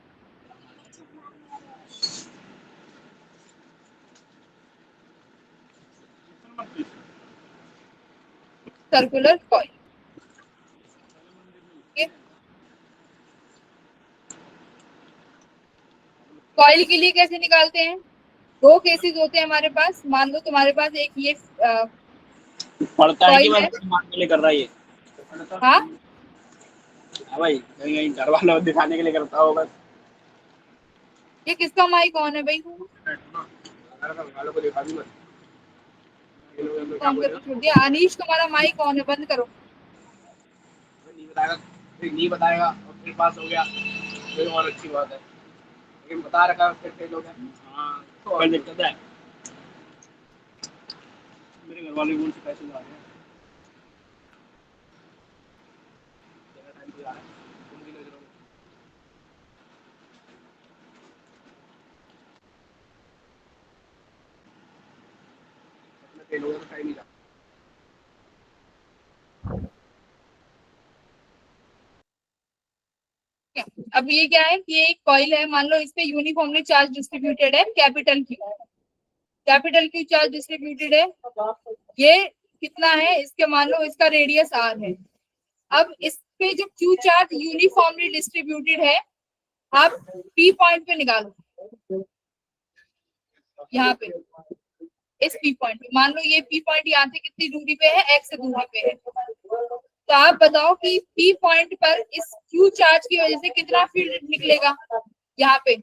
सर्कुलर कॉइल, कॉइल के लिए कैसे निकालते हैं? दो केसेस होते हैं हमारे पास। मान लो तुम्हारे पास एक ये पढ़ता है कि कॉइल है। बस दिखाने के लिए कर रहा है ये? हाँ हाँ भाई, कहीं कहीं घर वालों को दिखाने के लिए करता होगा। ये किसका माइक ऑन है भाई? घर वालों को दिखा दूंगा। ये लोग हम लोग क्या काम बोल रहे करके छोड़ दिया। अनीश तुम्हारा माइक ऑन है, बंद करो। हो? नहीं बताएगा, फिर नहीं बताएगा और फिर पास हो गया, फिर और अच्छी बात है। लेकिन बता रखा फिर फेल हो गया, हाँ तो और दिक्कत है। मेरे घर वाले बोल से पैसे ला रहे हैं, ज़्यादा टाइम पे आ रहा है, तुम भी लग रहे हो। अपने फेल हो गया तो टाइम ही जा। अब ये क्या है कि ये एक कॉइल है, मान लो इस पे यूनिफॉर्मली चार्ज डिस्ट्रीब्यूटेड है, capital Q. Capital Q charge distributed है। ये कितना है? इसके मान लो इसका रेडियस आर है। अब इस पे जो क्यू चार्ज यूनिफॉर्मली डिस्ट्रीब्यूटेड है, आप पी पॉइंट पे निकालो। यहाँ पे इस पी पॉइंट पे, मान लो ये पी पॉइंट यहाँ से कितनी दूरी पे है? एक्स दूरी पे है। तो आप बताओ कि पी पॉइंट पर इस क्यू चार्ज की वजह से कितना फील्ड निकलेगा यहाँ पे?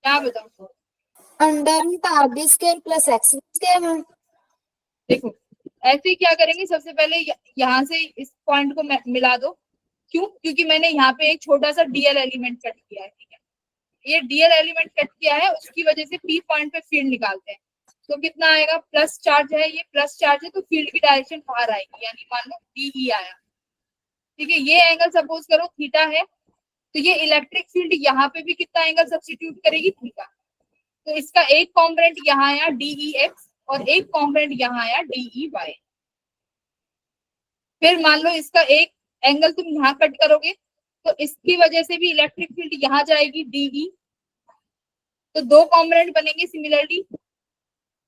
क्या बताओ? Under r square plus x square ma'am. देखो ऐसे ही क्या करेंगे, सबसे पहले यहाँ से इस पॉइंट को मिला दो। क्यों? क्योंकि मैंने यहाँ पे एक छोटा सा डीएल एलिमेंट कट किया है, ठीक है? ये डीएल एलिमेंट कट किया है, उसकी वजह से पी पॉइंट पे फील्ड निकालते हैं। तो कितना आएगा? प्लस चार्ज है, ये प्लस चार्ज है तो फील्ड की डायरेक्शन बाहर आएगी, यानी मान लो डीई आया। ठीक है, ये एंगल सपोज करो थीटा है, तो ये इलेक्ट्रिक फील्ड यहाँ पे भी कितना एंगल सब्स्टिट्यूट करेगी? थीटा। तो इसका एक कॉम्पोनेंट यहाँ आया डीई एक्स और एक कॉम्पोनेंट यहाँ आया डीई वाई। फिर मान लो इसका एक एंगल तुम यहाँ कट करोगे तो इसकी वजह से भी इलेक्ट्रिक फील्ड यहाँ जाएगी डीई। तो दो कॉम्पोनेंट बनेंगे सिमिलरली,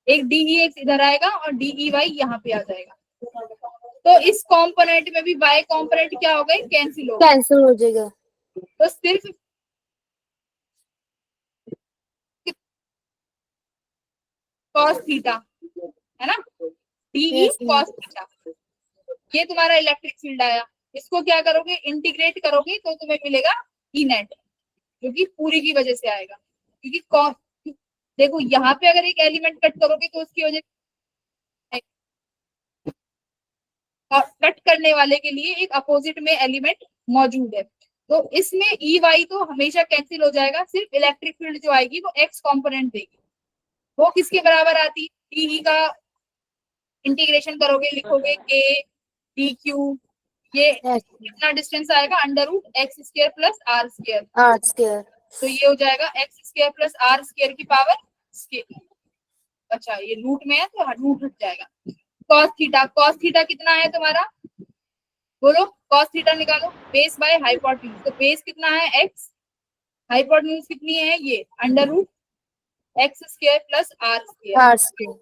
एक डीई एक्स इधर आएगा और डीई वाई यहाँ पे आ जाएगा। तो इस कॉम्पोनेंट में भी वाई कॉम्पोनेंट क्या हो गए? कैंसिल हो गए। कैंसिल हो जाएगा। तो सिर्फ कॉस थीटा है ना, डीई Yes, कॉस थीटा, ये तुम्हारा इलेक्ट्रिक फील्ड आया। इसको क्या करोगे? इंटीग्रेट करोगे तो तुम्हें मिलेगा ई नेट, जो कि पूरी की वजह से आएगा। क्योंकि कॉस, देखो यहाँ पे अगर एक एलिमेंट कट करोगे तो उसकी वजह कट करने वाले के लिए एक अपोजिट में एलिमेंट मौजूद है। तो इसमें ई वाई तो हमेशा कैंसिल हो जाएगा, सिर्फ इलेक्ट्रिक फील्ड जो आएगी वो एक्स कंपोनेंट देगी। वो किसके बराबर आती? डी का इंटीग्रेशन करोगे, लिखोगे के डी क्यू, ये कितना डिस्टेंस आएगा? Under root x square plus r square. R square. तो ये हो जाएगा x square plus r square की पावर स्क्वायर। अच्छा ये रूट में है तो रूट हट जाएगा। कॉस थीटा, कॉस थीटा कितना है तुम्हारा? बोलो, कॉस थीटा निकालो। बेस बाय हाइपोटेन्यूज, तो बेस कितना है? एक्स, हाइपोटेन्यूज कितनी है? ये under root x square plus r square. R square.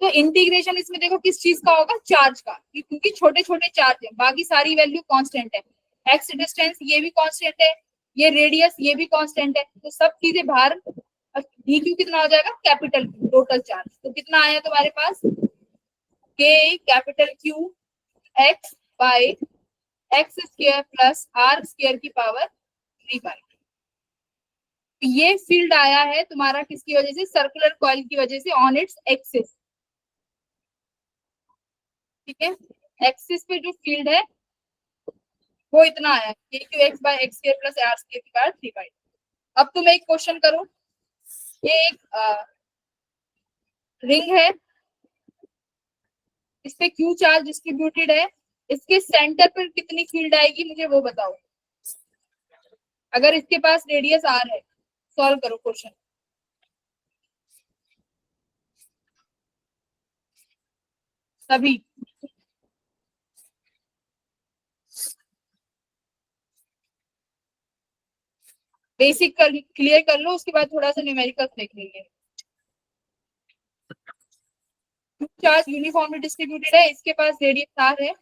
तो इंटीग्रेशन इसमें देखो किस चीज का होगा? चार्ज का, क्योंकि छोटे छोटे चार्ज है, बाकी सारी वैल्यू कांस्टेंट है। एक्स डिस्टेंस ये भी कांस्टेंट है, ये रेडियस ये भी कांस्टेंट है, तो सब चीजें बाहर। डी क्यू कितना हो जाएगा? Capital q, total charge. तो कितना आया तुम्हारे पास? K capital q x by x square plus r square की पावर 3/2। ये फील्ड आया है तुम्हारा किसकी वजह से? सर्कुलर कॉइल की वजह से ऑन इट्स एक्सिस। ठीक है, एक्सिस पे जो फील्ड है वो इतना आया, k q x by x square plus r square की पावर 3/2। अब तुम एक क्वेश्चन करो, ये एक रिंग है, इस पे क्यू चार्ज डिस्ट्रीब्यूटेड है, इसके सेंटर पर कितनी फील्ड आएगी मुझे वो बताओ। अगर इसके पास रेडियस आर है, सॉल्व करो क्वेश्चन। सभी बेसिक क्लियर कर लो, उसके बाद थोड़ा सा न्यूमेरिकल देख लेंगे। चार्ज यूनिफॉर्मली डिस्ट्रीब्यूटेड है, इसके पास रेडियस आर है,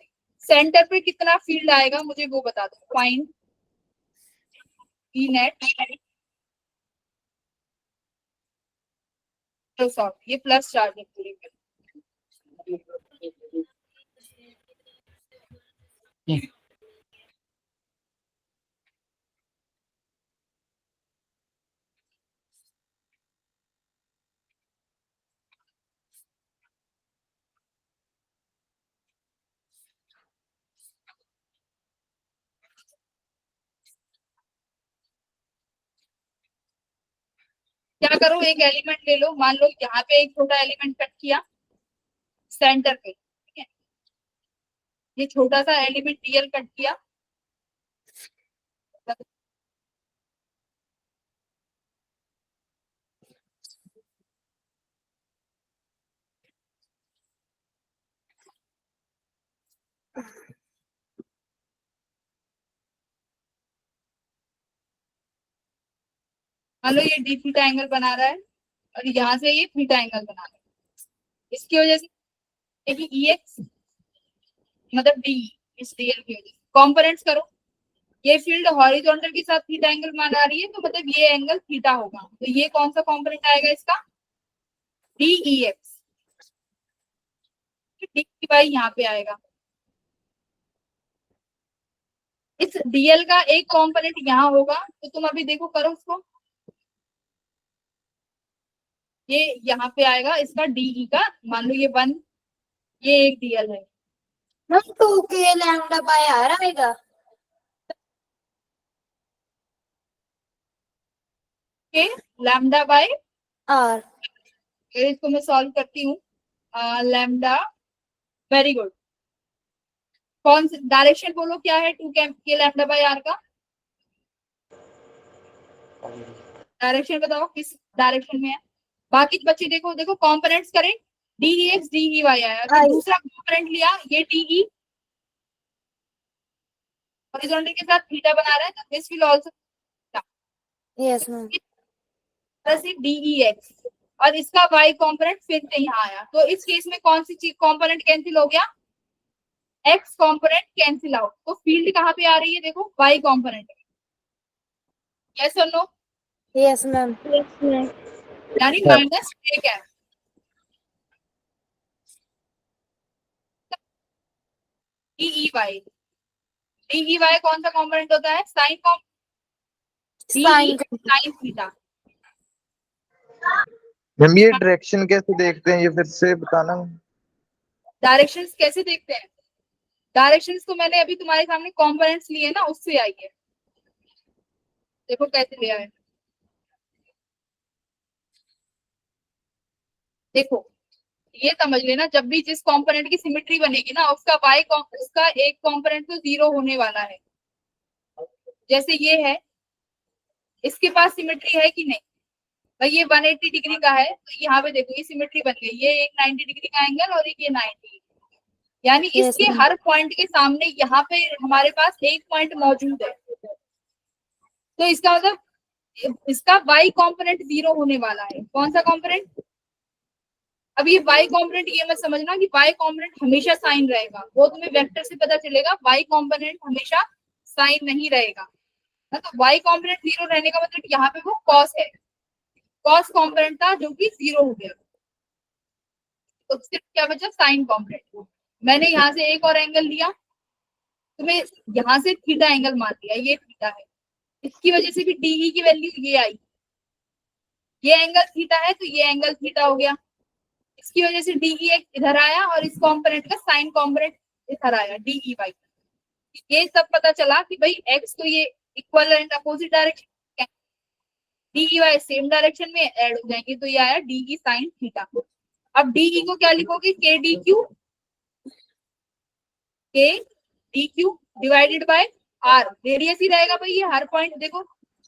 सेंटर पे कितना फील्ड आएगा मुझे वो बता दो। फाइंड ई नेट तो सॉरी ये प्लस चार्ज है पूरे पे। क्या करो, एक एलिमेंट ले लो, मान लो यहाँ पे एक छोटा एलिमेंट कट किया सेंटर पे, ठीक है, ये छोटा सा एलिमेंट डीएल कट किया, मान लो ये डी थीटा एंगल बना रहा है और यहाँ से ये थीटा एंगल बना रहा है, इसकी वजह से देखिए ई एक्स मतलब डी, इस डीएल की वजह से कॉम्पोनेंट्स करो, ये फील्ड हॉरिजॉन्टल के साथ थीटा एंगल बना रही है, तो मतलब ये एंगल थीटा होगा, तो ये कौन सा कॉम्पोनेंट आएगा इसका, d E x, d y यहाँ पे आएगा। इस डीएल का एक कॉम्पोनेंट यहाँ होगा, तो तुम अभी देखो करो उसको, ये यहाँ पे आएगा इसका डीई का, मान लो ये 1, ये एक डीएल है, ma'am 2k lambda by are आएगा। के लैम्डा बाय आर। इसको मैं सॉल्व करती हूँ, लैम्डा, वेरी गुड, कौन सी डायरेक्शन बोलो क्या है 2k लैम्डा बाय आर का, डायरेक्शन बताओ किस डायरेक्शन में है। बाकी बच्चे देखो देखो कंपोनेंट्स करें, d x d E y आया, अगर दूसरा कंपोनेंट लिया ये टीई हॉरिजॉन्टल के साथ थीटा बना रहा है, तो this will also yes ma'am. D x, और इसका वाई कंपोनेंट फिर से यहाँ आया, तो इस केस में कौन सी चीज कंपोनेंट कैंसिल हो गया, एक्स कंपोनेंट कैंसिल आउट, तो फील्ड कहाँ पे आ रही है देखो वाई कंपोनेंट, यस और no, yes ma'am. Yes ma'am. यानी माइनस एक है, डी वाई कौन सा कंपोनेंट होता है, sine sine sine theta. Ma'am ये डायरेक्शन कैसे देखते हैं, ये फिर से बताना। डायरेक्शंस कैसे देखते हैं, डायरेक्शंस तो मैंने अभी तुम्हारे सामने कंपोनेंट्स लिए ना, उससे आई है, देखो कैसे लिया है, देखो ये समझ लेना, जब भी जिस कंपोनेंट की सिमेट्री बनेगी ना, उसका एक कंपोनेंट तो जीरो होने वाला है, जैसे ये है, इसके पास सिमेट्री है कि नहीं भाई, ये 180 डिग्री का है, तो यहाँ पे देखो ये सिमेट्री बन गई, ये एक 90 डिग्री का एंगल और एक ये 90, यानी Yes, इसके ma'am. हर पॉइंट के सामने यहाँ पे हमारे पास एक पॉइंट मौजूद है, तो इसका मतलब इसका वाई कंपोनेंट जीरो होने वाला है, कौन सा कंपोनेंट, अब ये वाई कंपोनेंट ये मत समझना कि वाई कंपोनेंट हमेशा साइन रहेगा, वो तुम्हें वेक्टर से पता चलेगा, वाई कंपोनेंट हमेशा साइन नहीं रहेगा ना, तो वाई कंपोनेंट जीरो रहने का मतलब यहाँ पे वो कॉस है, कॉस कंपोनेंट था जो कि जीरो हो गया, तो सिर्फ क्या बचा साइन कंपोनेंट। मैंने यहाँ से एक और एंगल लिया, तुम्हें यहाँ से थीटा एंगल मान लिया, ये थीटा है, इसकी वजह से भी डी की वैल्यू ये आई, ये एंगल थीटा है तो ये एंगल थीटा हो गया, इसकी वजह से डी इधर आया और इस कंपोनेंट का साइन कंपोनेंट इधर आया डी वाई, ये सब पता चला कि भाई एक्स तो ये equal and opposite direction, d y same direction में ऐड हो जाएंगे, तो ये आया डी साइन थीटा। अब डी को क्या लिखोगे, k d q divided by r, radius ही रहेगा भाई, ये हर पॉइंट देखो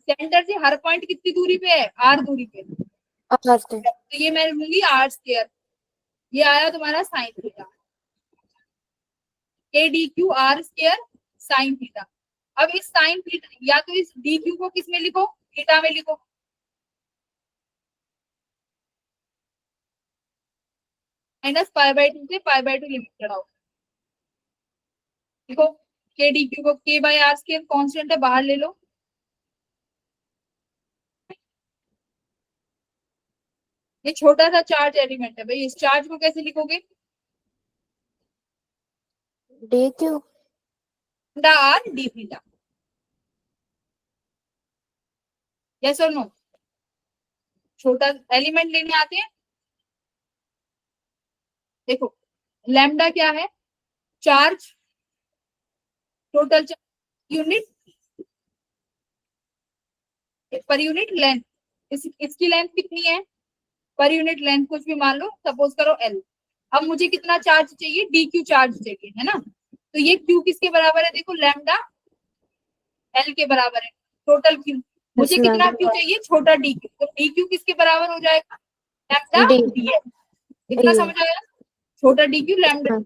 सेंटर से हर पॉइंट कितनी दूरी पे है, आर दूरी पे, तो ये मैं लूंगी आर स्क्वायर, ये आया तुम्हारा साइन थीटा, के d Q R square sine theta. अब इस साइन थीटा या तो इस डी क्यू को किस में लिखो, थीटा में लिखो, माइनस π/2 से π/2 लिमिट चढ़ाओ, देखो के डी क्यू को के बाय आर स्क्वायर कांस्टेंट है, बाहर ले लो, ये छोटा सा चार्ज एलिमेंट है भाई, इस चार्ज को कैसे लिखोगे? D Q. Lambda R D theta, yes और नो? छोटा एलिमेंट लेने आते हैं, देखो लैम्डा क्या है? Charge, total charge unit per unit length. इसकी लेंथ कितनी है? पर यूनिट लेंथ कुछ भी मान लो, सपोज करो एल। अब मुझे कितना चार्ज चाहिए? डी क्यू चार्ज चाहिए, है ना? तो ये क्यू किसके बराबर है? देखो लैम्डा एल के बराबर है, टोटल क्यू। मुझे Yes, ma'am. कितना क्यू चाहिए? छोटा डी क्यू। तो डी क्यू किसके बराबर हो जाएगा? Lambda D. D L. इतना D. समझ आया? छोटा डी क्यू लैम्डा। हाँ।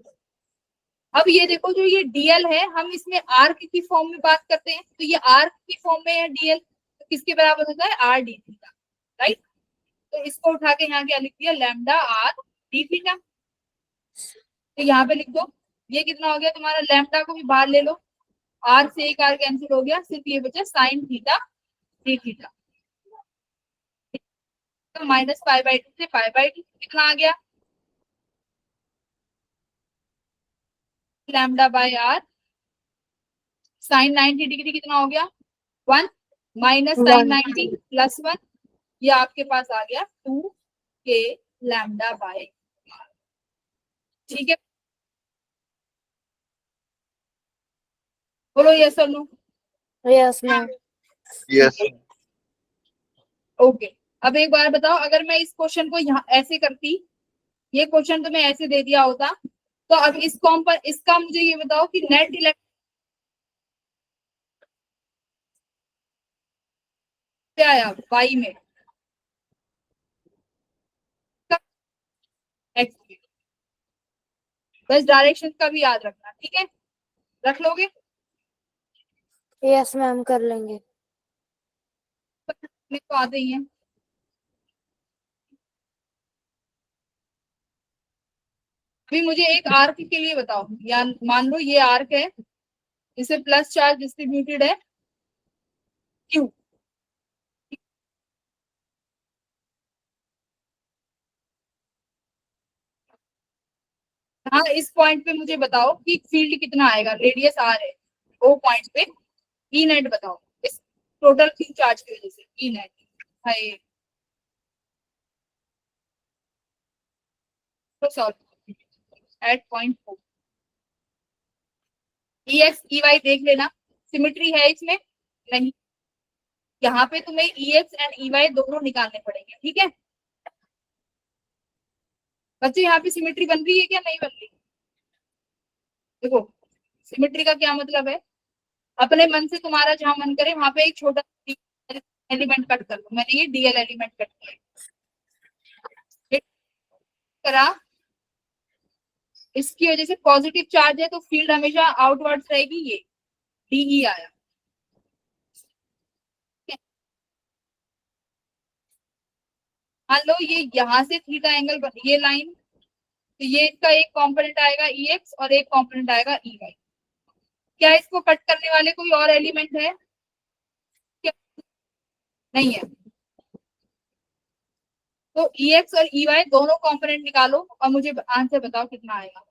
अब ये देखो, जो ये डीएल है, हम इसमें आर्क की फॉर्म में बात करते हैं, तो ये आर्क की फॉर्म में है डीएल, तो किसके बराबर होता है? R D theta, right? तो इसको उठा के यहाँ क्या लिख दिया? Lambda R D theta. तो यहाँ पे लिख दो, ये कितना हो गया तुम्हारा? लैम्डा को भी बाहर ले लो, आर से एक आर कैंसिल हो गया, सिर्फ ये बचा साइन थीटा डी थीटा। तो माइनस पाई बाई टू से पाई बाई टू कितना आ गया? Lambda by r sine 90 degree कितना हो गया? 1 माइनस साइन 90 प्लस 1, ये आपके पास आ गया 2 के लैम्डा बाय। ठीक है, बोलो यस और no? Yes, ma'am. Yes. Okay. अब एक बार बताओ, अगर मैं इस क्वेश्चन को यहाँ ऐसे करती, ये क्वेश्चन तुम्हें ऐसे दे दिया होता, तो अब इस कॉम पर इसका मुझे ये बताओ कि नेट इलेक्ट्रिक क्या आया वाई में? एक्स में। बस डायरेक्शन का भी याद रखना, ठीक है? रख लोगे? Yes, ma'am. कर लेंगे। मेरे को आते ही है। अभी मुझे एक आर्क के लिए बताओ, या मान लो ये आर्क है, इसे प्लस चार्ज डिस्ट्रीब्यूटेड है क्यू। हाँ, इस पॉइंट पे मुझे बताओ कि फील्ड कितना आएगा? रेडियस आर है, वो पॉइंट पे ई नेट बताओ, इस टोटल क्यू चार्ज की वजह से ई नेट है। तो सॉल्व एट पॉइंट 4। ई एक्स ई वाई देख लेना, सिमिट्री है इसमें? नहीं। यहाँ पे तुम्हें ई एक्स एंड ई वाई दोनों निकालने पड़ेंगे, ठीक है बच्चे? यहाँ पे सिमिट्री बन रही है क्या? नहीं बन रही? देखो, सिमिट्री का क्या मतलब है? अपने मन से तुम्हारा जहां मन करे वहां पे एक छोटा एलिमेंट कट कर लो। मैंने ये डीएल एलिमेंट कट करा, इसकी वजह से पॉजिटिव चार्ज है, तो फील्ड हमेशा आउटवर्ड्स रहेगी, ये डीई आया। मान लो ये यहाँ से थीटा एंगल बन, ये लाइन, तो ये इसका एक कंपोनेंट आएगा ई एक्स और एक कंपोनेंट आएगा ई वाई। क्या इसको कट करने वाले कोई और एलिमेंट है? क्या? नहीं है। तो ई एक्स और ई वाई दोनों कंपोनेंट निकालो और मुझे आंसर बताओ कितना आएगा।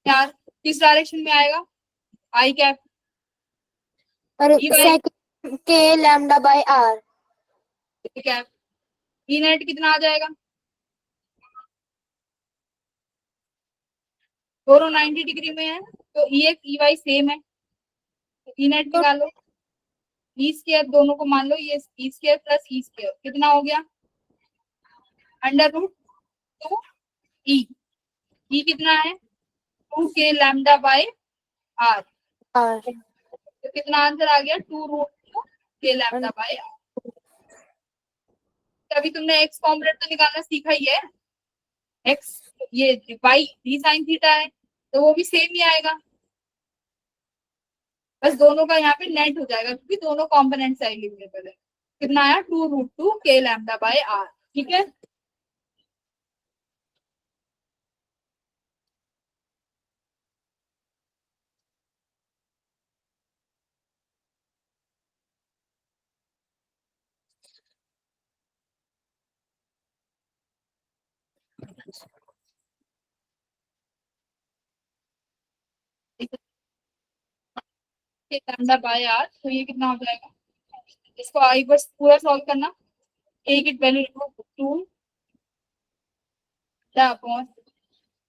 यार किस डायरेक्शन में आएगा? आई कैप और ई वाई सेकंड के lambda by r. Cap. E net कितना आ जाएगा? दोनों 90 डिग्री में है, तो e x e y same है, तो ई नेट निकालो। ई स्क्वायर दोनों को मान लो, ये E square plus E square कितना हो गया, अंडर रूट 2 ई। ई कितना है, 2 के लैम्डा बाय आर, और तो कितना आंसर आ गया, 2 root 2 k lambda by are. अभी तुमने एक्स कॉम्पोनेंट तो निकालना सीखा ही है, एक्स ये वाई डी साइन थीटा है, तो वो भी सेम ही आएगा, बस दोनों का यहाँ पे नेट हो जाएगा क्योंकि दोनों कॉम्पोनेंट्स एलिमिनेबल है। कितना आया, 2 root 2 k lambda by are. ठीक है, के लैम्डा बाय आर, तो ये कितना हो जाएगा, इसको आई बस पूरा सॉल्व करना, ए की value 2 upon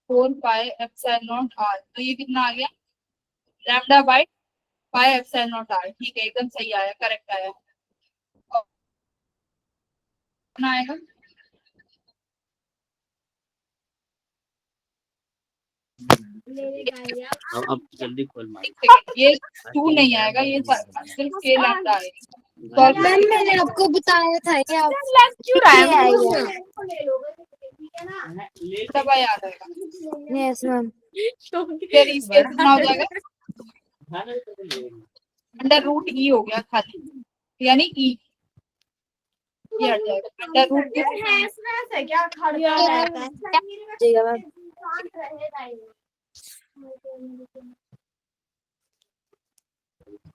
4 pi epsilon not r, तो ये कितना आ गया, lambda by pi epsilon not r. ठीक है, एकदम सही आया, करेक्ट आया। और कितना आएगा, अब जल्दी खोल मार। ये 2 नहीं आएगा, ये सिर्फ के लैम्डा आएगा। सॉल्व मैम करके मैंने आपको बताया था कि आप क्यों रहा है आएगा। बाय आ जाएगा, यस मैम। फिर इसके कितना हो जाएगा, अंडर रूट ई हो गया खाली, यानी ई ये हट जाएगा, अंडर रूट ठीक है मैम।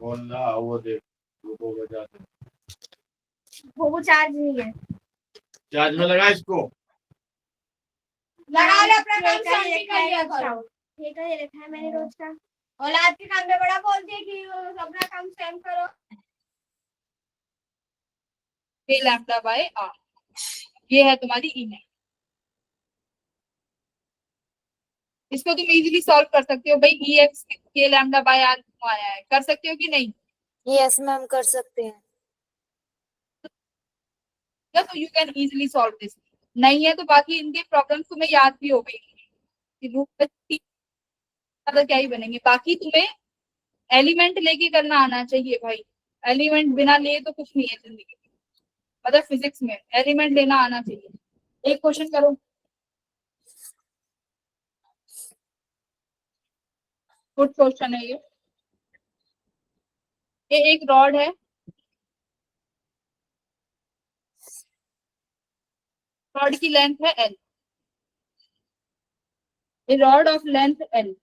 वो देख वो चार्ज नहीं है, चार्ज में लगा इसको। लगा लो अपना काम शांति कर लिया करो। ठीक है, ये लिखा है मैंने रोज का, औलाद के काम में बड़ा बोलती है कि अपना काम स्वयं करो। के लैम्डा बाय आर, ये है तुम्हारी ई नेट। इसको तुम इजीली सॉल्व कर सकते हो भाई, ई एक्स के लैम्डा बाय आर क्यों आया है, कर सकते हो कि नहीं, यस मैम कर सकते हैं। या तो you can easily solve this. नहीं है तो बाकी इनके प्रॉब्लम्स तुम्हें याद भी हो गई कि रूट में ज्यादा क्या ही बनेंगे। बाकी तुम्हें एलिमेंट लेके करना आना चाहिए भाई, एलिमेंट बिना लिए तो कुछ नहीं है जिंदगी में, मतलब फिजिक्स में एलिमेंट लेना आना चाहिए। एक क्वेश्चन करो, गुड क्वेश्चन है ये एक रॉड है, रॉड की लेंथ है L, A rod of length L.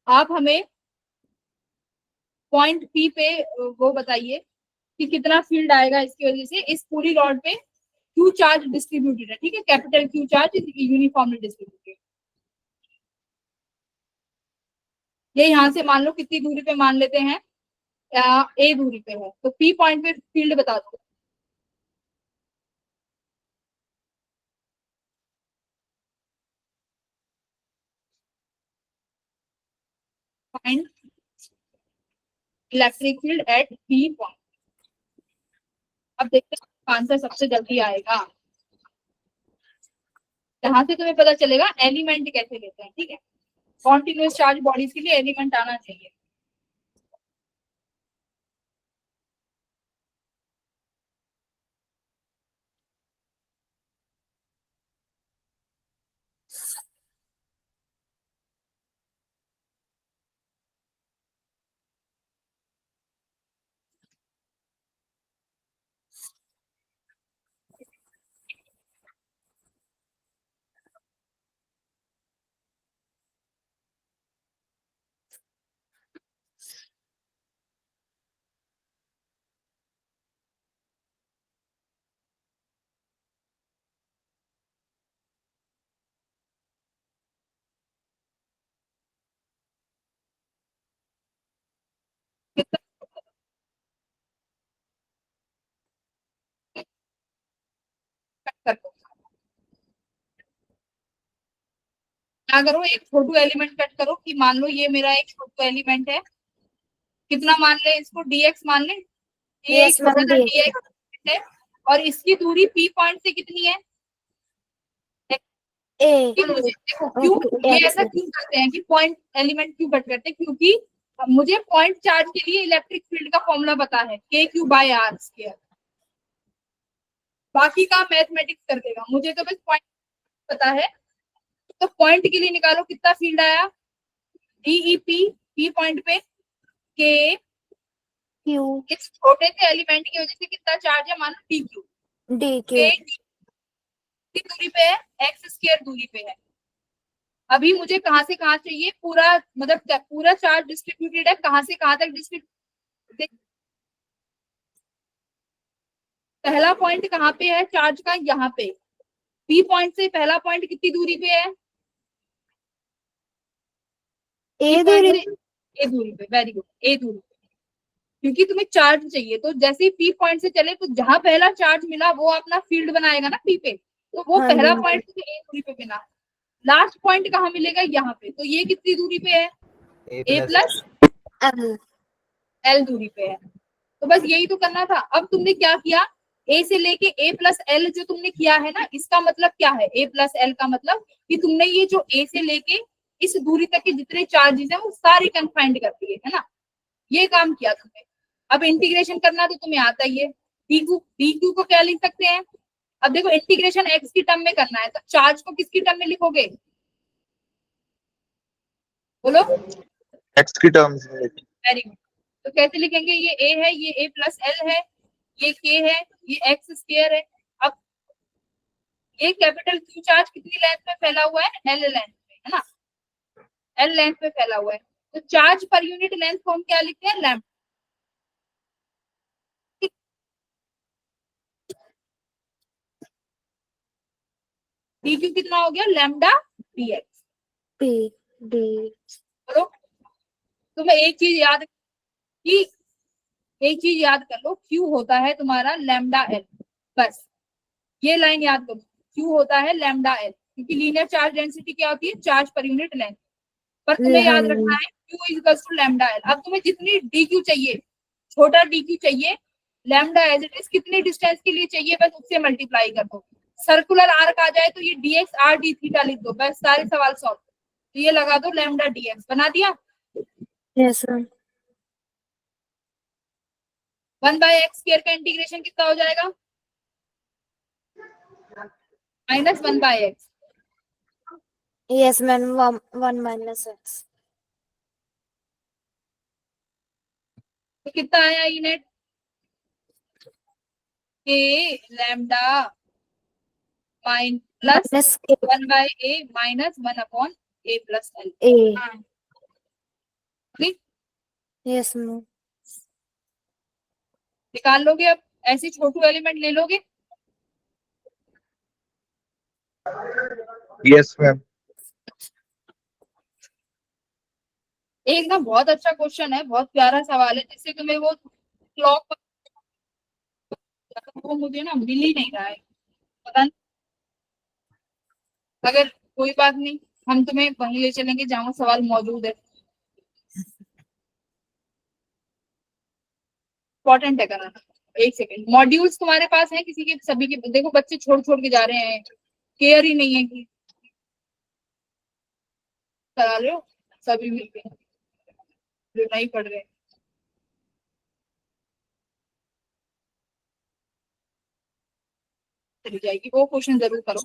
आप हमें पॉइंट पी पे वो बताइए कि कितना फील्ड आएगा इसकी वजह से, इस पूरी रॉड पे क्यू चार्ज डिस्ट्रीब्यूटेड है, ठीक है, capital Q charge is uniformly distributed. ये यहाँ से मान लो कितनी दूरी पे मान लेते हैं, ए दूरी पे है, तो पी पॉइंट पे फील्ड बता दो। Find electric field at P point. अब देखते हैं आंसर सबसे जल्दी आएगा, जहां से तुम्हें पता चलेगा एलिमेंट कैसे लेते हैं। ठीक है, कॉन्टिन्यूस चार्ज बॉडीज के लिए एलिमेंट आना चाहिए। क्या करो, एक छोटू एलिमेंट कट करो कि मान लो ये मेरा एक छोटू एलिमेंट है, कितना मान ले इसको, dx मान ले, ये एक Yes, ma'am, छोटा सा dx. dx है और इसकी दूरी p पॉइंट से कितनी है, A. कि मुझे देखो क्यों Okay, ये X. ऐसा क्यों करते हैं कि पॉइंट एलिमेंट क्यों कट करते हैं, क्योंकि मुझे पॉइंट चार्ज के लिए इलेक्ट्रिक फील्ड का फॉर्मूला पता है k/r², बाकी का मैथमेटिक्स कर देगा, मुझे तो बस पॉइंट पता है। तो पॉइंट के लिए निकालो कितना फील्ड आया, डीईपी पी पॉइंट पे के, Q. इस छोटे से एलिमेंट की वजह से कितना चार्ज है, मानो डी क्यू, DQ. के की दूरी पे है, x² दूरी पे है। अभी मुझे कहां से कहां चाहिए, पूरा मतलब पूरा चार्ज डिस्ट्रीब्यूटेड है, कहां से कहां तक डिस्ट्रीब्यूटेड, पहला पॉइंट कहां पे है चार्ज का, यहाँ पे पी पॉइंट से पहला पॉइंट कितनी दूरी पे है, A दूरी. ए दूरी पे, वेरी गुड, ए दूरी पे, क्योंकि तुम्हें चार्ज चाहिए, तो जैसे ही पी पॉइंट से चले तो जहां पहला चार्ज मिला वो अपना फील्ड बनाएगा ना पी पे, तो वो हाँ पहला जी. पॉइंट तुम्हें ए दूरी पे मिला, लास्ट पॉइंट कहाँ मिलेगा, यहाँ पे, तो ये कितनी दूरी पे है, ए प्लस L. एल दूरी पे है। तो बस यही तो करना था। अब तुमने क्या किया, ए से लेके ए प्लस एल जो तुमने किया है ना, इसका मतलब क्या है, ए प्लस एल का मतलब कि तुमने ये जो ए से लेके इस दूरी तक के जितने चार्जेस है वो सारे कंफाइंड कर दिए है ना, ये काम किया तुमने। अब इंटीग्रेशन करना तो तुम्हें आता ही है, डी क्यू को क्या लिख सकते हैं, अब देखो इंटीग्रेशन एक्स की टर्म में करना है, तो चार्ज को किसकी टर्म में लिखोगे, बोलो, x की टर्म्स में लिखें। Very good. तो कैसे लिखेंगे, ये ए है, ये ए प्लस एल है, ये के है, ये x² है। अब ये कैपिटल क्यू चार्ज कितनी लेंथ पे फैला हुआ है, एल लेंथ पे है ना, एल लेंथ पे फैला हुआ है, तो चार्ज पर यूनिट लेंथ को हम क्या लिखते हैं, लैम्डा। डी क्यू कितना हो गया, लैम्डा dx। P. D. बोलो, तुम्हें एक चीज याद कि एक चीज याद कर लो, क्यू होता है तुम्हारा लैम्डा एल, बस ये लाइन याद करो, क्यू होता है लैम्डा एल, क्योंकि लीनियर चार्ज डेंसिटी क्या होती है, चार्ज पर यूनिट लेंथ, पर तुम्हें हाँ याद जी. रखना है q is two lambda l. अब तुम्हें जितनी डी क्यू चाहिए, छोटा डी क्यू चाहिए, लैम्डा एज इट इज कितनी डिस्टेंस के लिए चाहिए, बस उससे मल्टीप्लाई कर दो, सर्कुलर आर्क आ जाए तो ये dx r d थीटा लिख दो, बस सारे सवाल सॉल्व। तो ये लगा दो लैम्डा dx, बना दिया, Yes, ma'am. 1/x² का इंटीग्रेशन कितना हो जाएगा, -1/x, Yes, ma'am. 1 minus X. तो कितना आया ई नेट, के lambda mine plus Minus K. 1/a minus 1/a plus L, A. ठीक, Yes, ma'am. निकाल लोगे अब, ऐसे छोटू एलिमेंट ले लोगे, yes मैम। एक ना बहुत अच्छा क्वेश्चन है, बहुत प्यारा सवाल है, जिससे तुम्हें वो क्लॉक, वो मुझे ना मिल ही नहीं रहा है, पता नहीं, अगर कोई बात नहीं, हम तुम्हें वहीं ले चलेंगे जहाँ वो सवाल मौजूद है, इंपॉर्टेंट है कराना। एक सेकेंड, मॉड्यूल्स तुम्हारे पास है किसी के, सभी के, देखो बच्चे छोड़ छोड़ के जा रहे हैं, केयर ही नहीं है कि करा रहे हो, सभी मिलके जो नहीं पढ़ रहे, चली जाएगी, वो क्वेश्चन जरूर करो।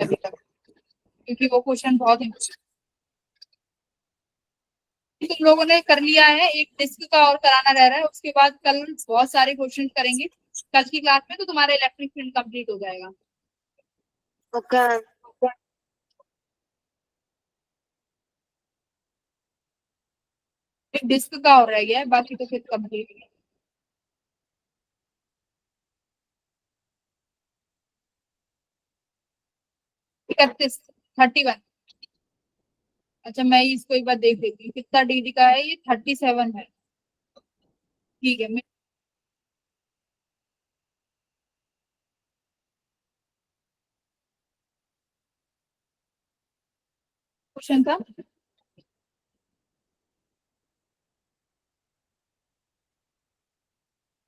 अभी तक, क्योंकि वो क्वेश्चन बहुत इम्पोर्टेंट, तुम लोगों ने कर लिया है, एक डिस्क का और कराना रह रहा है, उसके बाद कल बहुत सारे क्वेश्चन करेंगे कल की क्लास में, तो तुम्हारा इलेक्ट्रिक फील्ड कंप्लीट हो जाएगा। ओके एक डिस्क का और रह गया है, बाकी तो फिर कंप्लीट है। 31 अच्छा, मैं इसको एक बार देख लेती हूँ कितना डिग्री का है। ये 37 है। ठीक है, मैं क्वेश्चन था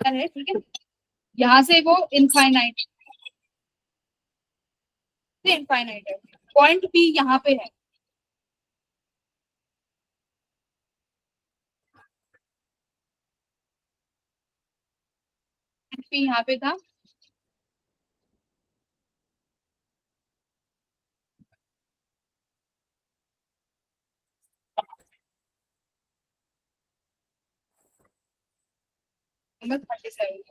है, ठीक है। यहाँ से वो इनफाइनाइट से इनफाइनाइट है, पॉइंट पी यहाँ पे है। पी यहाँ पे था, नंबर 37।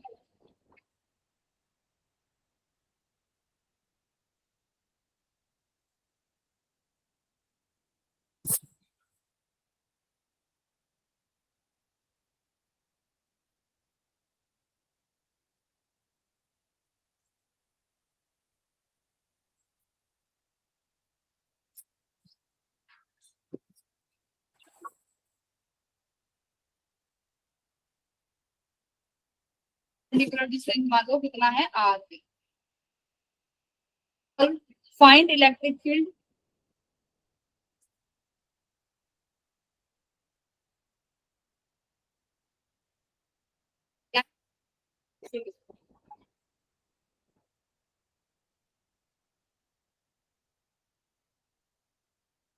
परपेंडिकुलर डिस्टेंस मान लो कितना है r. Find electric field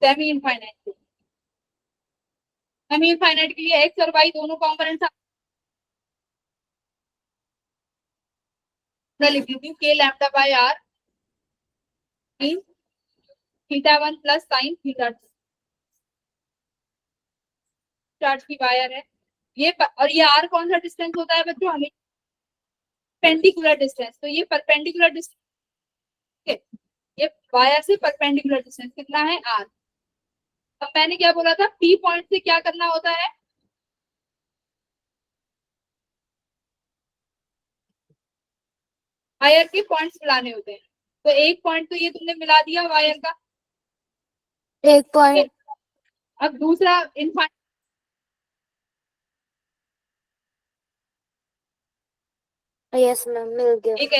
semi infinite. Semi infinite के लिए एक्स और वाई दोनों कॉम्पोनेंट्स लिख लेती हूँ, k lambda by r mean theta 1 plus sine theta 2। Charge की वायर है ये और ये आर कौन सा डिस्टेंस होता है बच्चों, हमें परपेंडिकुलर डिस्टेंस। तो ये परपेंडिकुलर डिस्टेंस, ये वायर से परपेंडिकुलर डिस्टेंस कितना है आर। अब मैंने क्या बोला था, पी पॉइंट से क्या करना होता है, वायर के पॉइंट्स मिलाने होते हैं। तो एक पॉइंट तो ये तुमने मिला दिया वायर का, एक पॉइंट अब दूसरा इनफाइनाइट। यस मैम मिल गया। एक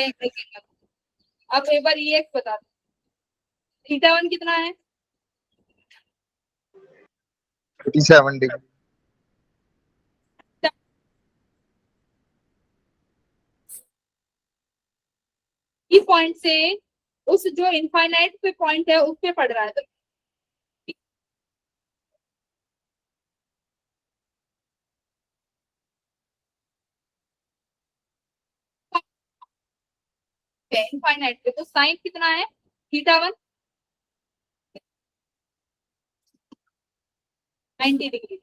अब एक बार ये बता दो, थीटा 1 कितना है, 37 डिग्री। ई पॉइंट से उस जो इनफाइनाइट पे पॉइंट है उस पे पड़ रहा है, तो इनफाइनाइट पे तो साइन कितना है थीटा 1 90 डिग्री।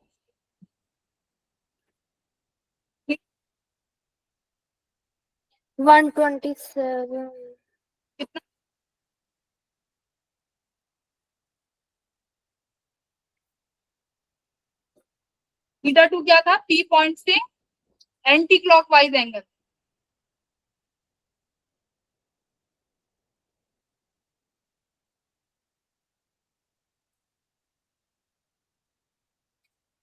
127 कितना थीटा 2 क्या था, पी पॉइंट से एंटी क्लॉकवाइज एंगल।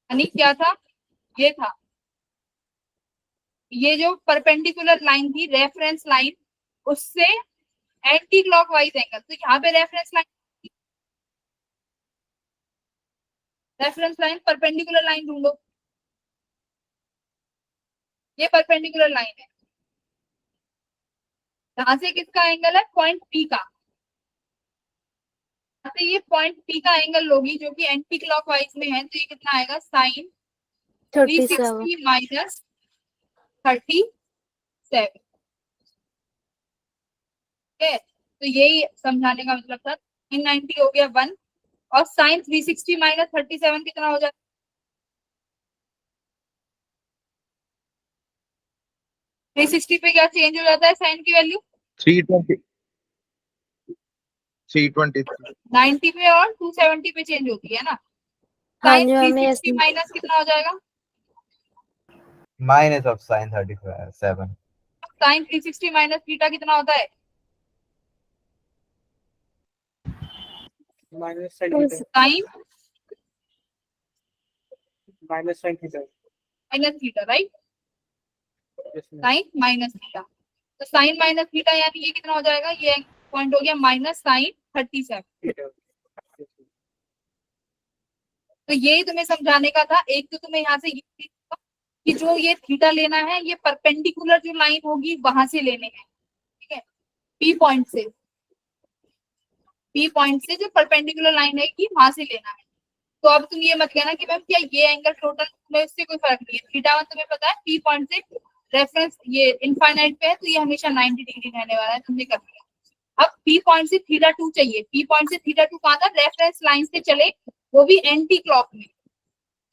यानी क्या था, ये था, ये जो परपेंडिकुलर लाइन थी रेफरेंस लाइन, उससे एंटी क्लॉकवाइज एंगल। तो यहाँ पे रेफरेंस लाइन परपेंडिकुलर लाइन ढूंढो, ये परपेंडिकुलर लाइन है, यहाँ से किसका एंगल है, पॉइंट पी का। यहाँ से ये पॉइंट पी का एंगल लोगी जो कि एंटी क्लॉकवाइज में है, तो ये कितना आएगा, साइन 37 360 माइनस 37। ठीक है, तो यही समझाने का मतलब था। 90 हो गया 1 और साइन 360 माइनस 37 कितना हो जाएगा, 360 पे क्या चेंज हो जाता है साइन की वैल्यू? 320 323 90 पे और 270 पे चेंज होती है ना। हाँ साइन जी मैम, 360 माइनस कितना हो जाएगा? minus of sin 37. Sine 360 minus theta कितना होता है? Minus sine theta sine minus sine theta minus theta, right? Yes ma'am sine minus theta, तो साइन माइनस थीटा यानी ये कितना हो जाएगा? ये पॉइंट हो गया माइनस साइन 37। थीटा तो यही तुम्हें समझाने का था। एक तो तुम्हें यहाँ से ये कि जो ये थीटा लेना है ये परपेंडिकुलर जो लाइन होगी वहां से लेने हैं, ठीक है? पी पॉइंट से जो परपेंडिकुलर लाइन है कि वहां से लेना है। तो अब तुम ये मत कहना कि मैम क्या ये एंगल टोटल में उससे कोई फर्क नहीं है। थीटा वन तुम्हें पता है पी पॉइंट से रेफरेंस ये इनफाइनाइट पे है, तो ये हमेशा 90 डिग्री रहने वाला है, तुमने कर लिया। अब पी पॉइंट से थीटा टू चाहिए। पी पॉइंट से थीटा टू कहाँ था? रेफरेंस लाइन से चले, वो भी एंटी क्लॉक में।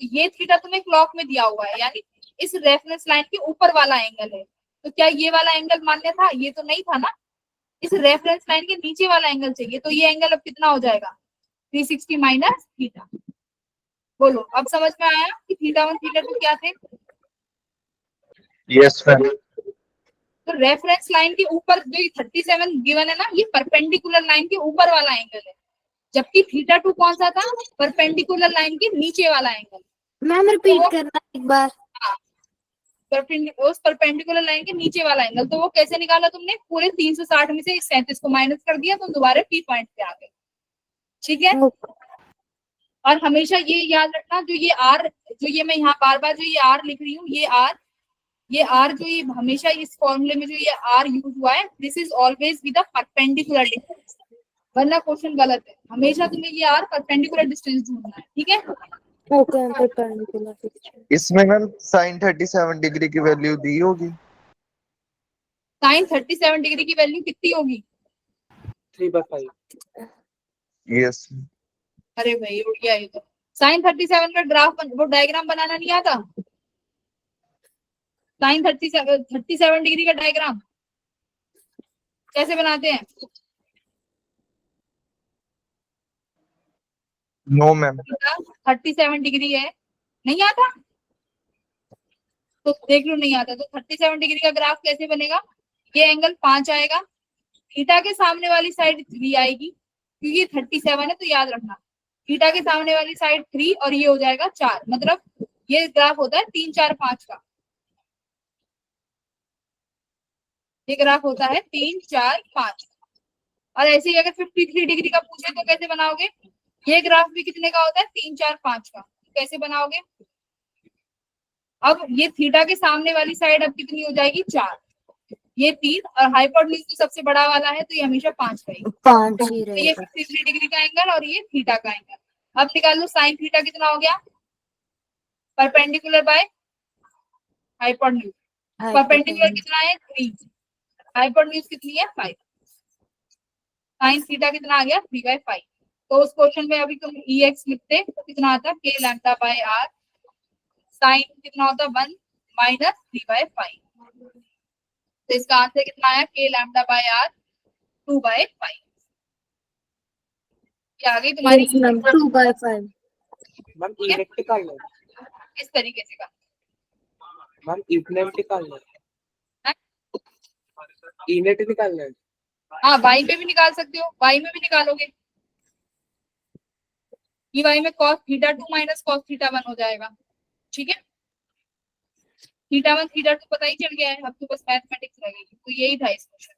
ये थीटा तुम्हें क्लॉक में दिया हुआ है, यानी इस रेफरेंस लाइन के ऊपर वाला एंगल है। तो क्या ये वाला एंगल मान्य था? ये तो नहीं था ना। इस रेफरेंस लाइन के नीचे वाला एंगल चाहिए, तो ये एंगल अब कितना हो जाएगा? 360 माइनस थीटा। बोलो अब समझ में आया कि थीटा वन थीटा टू क्या थे? Yes ma'am. तो रेफरेंस लाइन के ऊपर जो 37 गिवन है ना, ये परपेंडिकुलर लाइन के ऊपर वाला एंगल है, जबकि थीटा टू कौन सा था? परपेंडिकुलर लाइन के नीचे वाला एंगल। मैम रिपीट करना एक बार। उस परपेंडिकुलर लाइन के नीचे वाला एंगल, तो वो कैसे निकाला तुमने? पूरे 360 में से 37 को माइनस कर दिया, तो दोबारा पी पॉइंट पे आ गए, ठीक है? और हमेशा ये याद रखना, जो ये आर, जो ये मैं यहाँ बार बार जो ये आर लिख रही हूँ, ये आर जो ये हमेशा इस फॉर्मूले में जो ये आर यूज हुआ है, this is always with the perpendicular distance, वरना क्वेश्चन गलत है। हमेशा तुम्हें ये आर परपेंडिकुलर डिस्टेंस ढूंढना है, ठीक है? Okay perpendicular. इसमें मैम sin 37 डिग्री की वैल्यू दी होगी। साइन 37 डिग्री की वैल्यू कितनी होगी? 3/5 यस अरे भाई उड़ गया ये तो। साइन 37 का ग्राफ वो डायग्राम बनाना नहीं आता? साइन 37 डिग्री का डायग्राम कैसे बनाते हैं? No ma'am. 37 डिग्री है, नहीं आता? तो देख लो नहीं आता तो 37 डिग्री का ग्राफ कैसे बनेगा? ये एंगल 5 आएगा, थीटा के सामने वाली साइड 3 आएगी, क्योंकि 37 है तो याद रखना थीटा के सामने वाली साइड 3 और ये हो जाएगा 4। मतलब ये ग्राफ होता है 3 4 5 का। ये ग्राफ होता है 3 4 5। और ऐसे ही अगर 53 डिग्री का पूछे तो कैसे बनाओगे? ये ग्राफ भी कितने का होता है? 3 4 5 का। कैसे बनाओगे? अब ये थीटा के सामने वाली साइड अब कितनी हो जाएगी? 4, ये 3, और हाइपोटेन्यूज तो सबसे बड़ा वाला है तो ये हमेशा 5 रहेगा। 5 ही तो ये रहेगा। 53 डिग्री का एंगल और ये थीटा का एंगल। अब निकाल लो साइन थीटा कितना हो गया? Perpendicular by hypotenuse. परपेंडिकुलर कितना है? 3, हाइपोटेन्यूज कितनी है? 5। साइन थीटा कितना आ गया? 3/5। तो उस क्वेश्चन में अभी तुम EX लिखते तो कितना आता? K lambda by R। Sine कितना होता? 1 माइनस 3/5। तो इसका आंसर कितना आया? K lambda by R 2/5। क्या आ गई तुम्हारी? 2/5। मैम इनेट निकालना है। इस तरीके से का मैम इनेट निकालना है। इनेट निकालना है। हाँ वाई में भी निकाल सकते हो, वाई में भी निकालोगे। ये वाई में cos theta 2 minus cos theta 1 हो जाएगा, ठीक है? थीटा 1 थीटा 2 पता ही चल गया है, अब तो बस मैथमेटिक्स रह गई। तो यही था इस क्वेश्चन।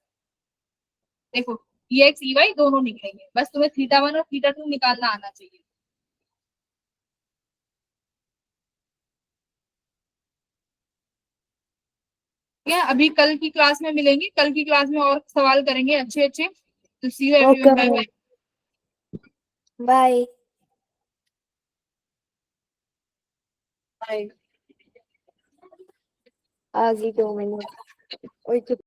देखो EX EY दोनों निकलेंगे, बस तुम्हें थीटा 1 और थीटा 2 निकालना आना चाहिए। ठीक है, अभी कल की क्लास में मिलेंगे, कल की क्लास में और सवाल करेंगे अच्छे अच्छे। तो see you everyone, bye bye. Bye. Bye. आ गई 2 मिनट।